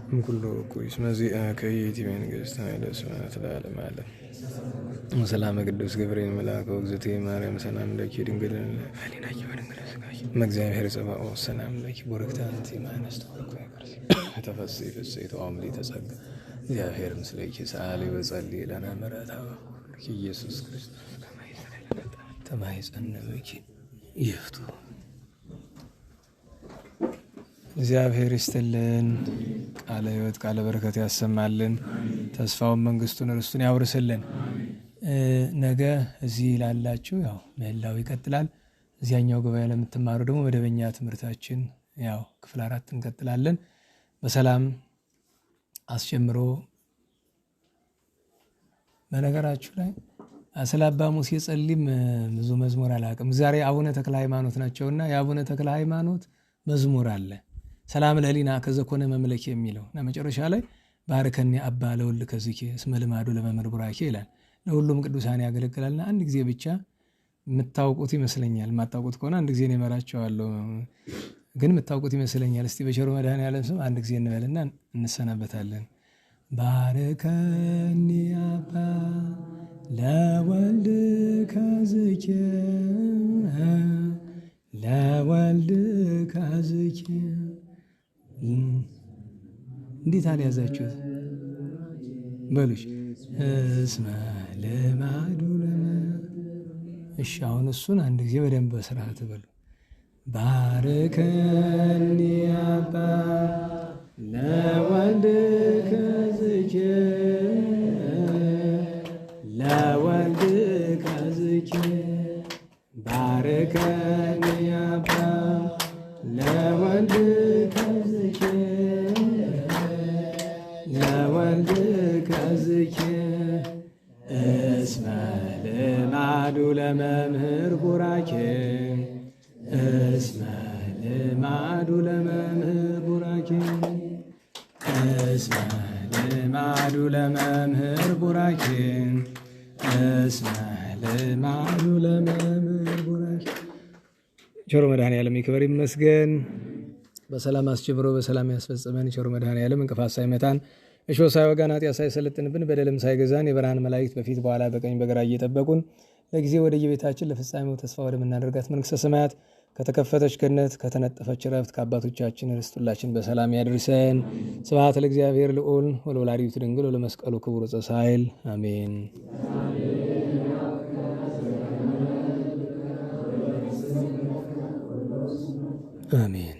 እምኩሉ እኩይ እስመ ዚአከ ይእቲ መንግሥት ኃይለ ስብሐት ለዓለመ ዓለም። ወሰላመ ቅዱስ ገብርኤል መልአከ እግዝእትየ ማርያም ሰላም ለኪ ድንግል ፈሊናኪ ወድንግል ሥጋኪ እምእግዚአብሔር ጸባኦት ሰላም ለኪ ቡርክት አንቲ እምአንስት ተፈሥሒ ፍሥሕት ወምልዕተ ጸጋ እግዚአብሔር ምስሌኪ ሰአሊ ወጸልይ ለነ ምሕረተ ኢየሱስ ክርስቶስ ተማይጸነበኪ ይፍቱ። እግዚአብሔር ይስጥልን። ቃለ ሕይወት ቃለ በረከት ያሰማልን። ተስፋውን መንግስቱን ርስቱን ያውርስልን። ነገ እዚህ ላላችሁ ያው ምህላው ይቀጥላል። እዚያኛው ጉባኤ ለምትማሩ ደግሞ መደበኛ ትምህርታችን ያው ክፍል 4 እንቀጥላለን። በሰላም አስጀምሮ በነገራችሁ ላይ ስለ አባ ሙሴ ጸሊም ብዙ መዝሙር አላውቅም። ዛሬ አቡነ ተክለ ሃይማኖት ናቸውና የአቡነ ተክለ ሃይማኖት መዝሙር አለ ሰላም ለሊና ከዘኮነ መምለክ የሚለው እና መጨረሻ ላይ ባርከኒ አባ ለወልድ ከዝኪ እስመ ልማዱ ለመምህር ቡራኬ ይላል። ለሁሉም ቅዱሳን ያገለግላልና አንድ ጊዜ ብቻ የምታውቁት ይመስለኛል። የማታውቁት ከሆነ አንድ ጊዜ ነው እመራቸዋለሁ፣ ግን የምታውቁት ይመስለኛል። እስቲ በቸሩ መድኃኔዓለም ስም አንድ ጊዜ እንበልና እንሰናበታለን። ባርከኒ አባ ለወልድ ከዝኪ ለወልድ ከዝኪ። እንዴት አልያዛችሁት? በሉሽ እስመ ልማዱ እሺ፣ አሁን እሱን አንድ ጊዜ በደንብ በስርዓት በሉ። ባርከኒ አባ ለወልድ ከዝኪ ለወልድ ከዝኪ ባርከኒ አባ ለወልድ ከዝኪ ለወልድ ከዝኪ እስመ ልማዱ ለመምህር ቡራኬ እስመ ልማዱ ለመምህር ቡራኬ እስመ ልማዱ ለመምህር ቡራኬ እስመ ልማዱ ለመምህር ቡራኬ። ቸሩ መድኃኔዓለም ይክበር ይመስገን። በሰላም አስጀምሮ በሰላም ያስፈጽመን። ቸሩ መድኃኔዓለም እንቅፋት ሳይመታን እሾህ ሳይወጋን ኃጢአት ሳይሰለጥንብን በደልም ሳይገዛን የብርሃን መላእክት በፊት በኋላ በቀኝ በግራ እየጠበቁን ለጊዜ ወደ የቤታችን ለፍጻሜው ተስፋ ወደምናደርጋት መንግሥተ ሰማያት ከተከፈተች ገነት ከተነጠፈች ዕረፍት ከአባቶቻችን ርስት ሁላችን በሰላም ያድርሰን። ስብሐት ለእግዚአብሔር ልዑል ወለወላዲቱ ድንግል ወለመስቀሉ ክቡር ዘሳይል አሜን። አሜን።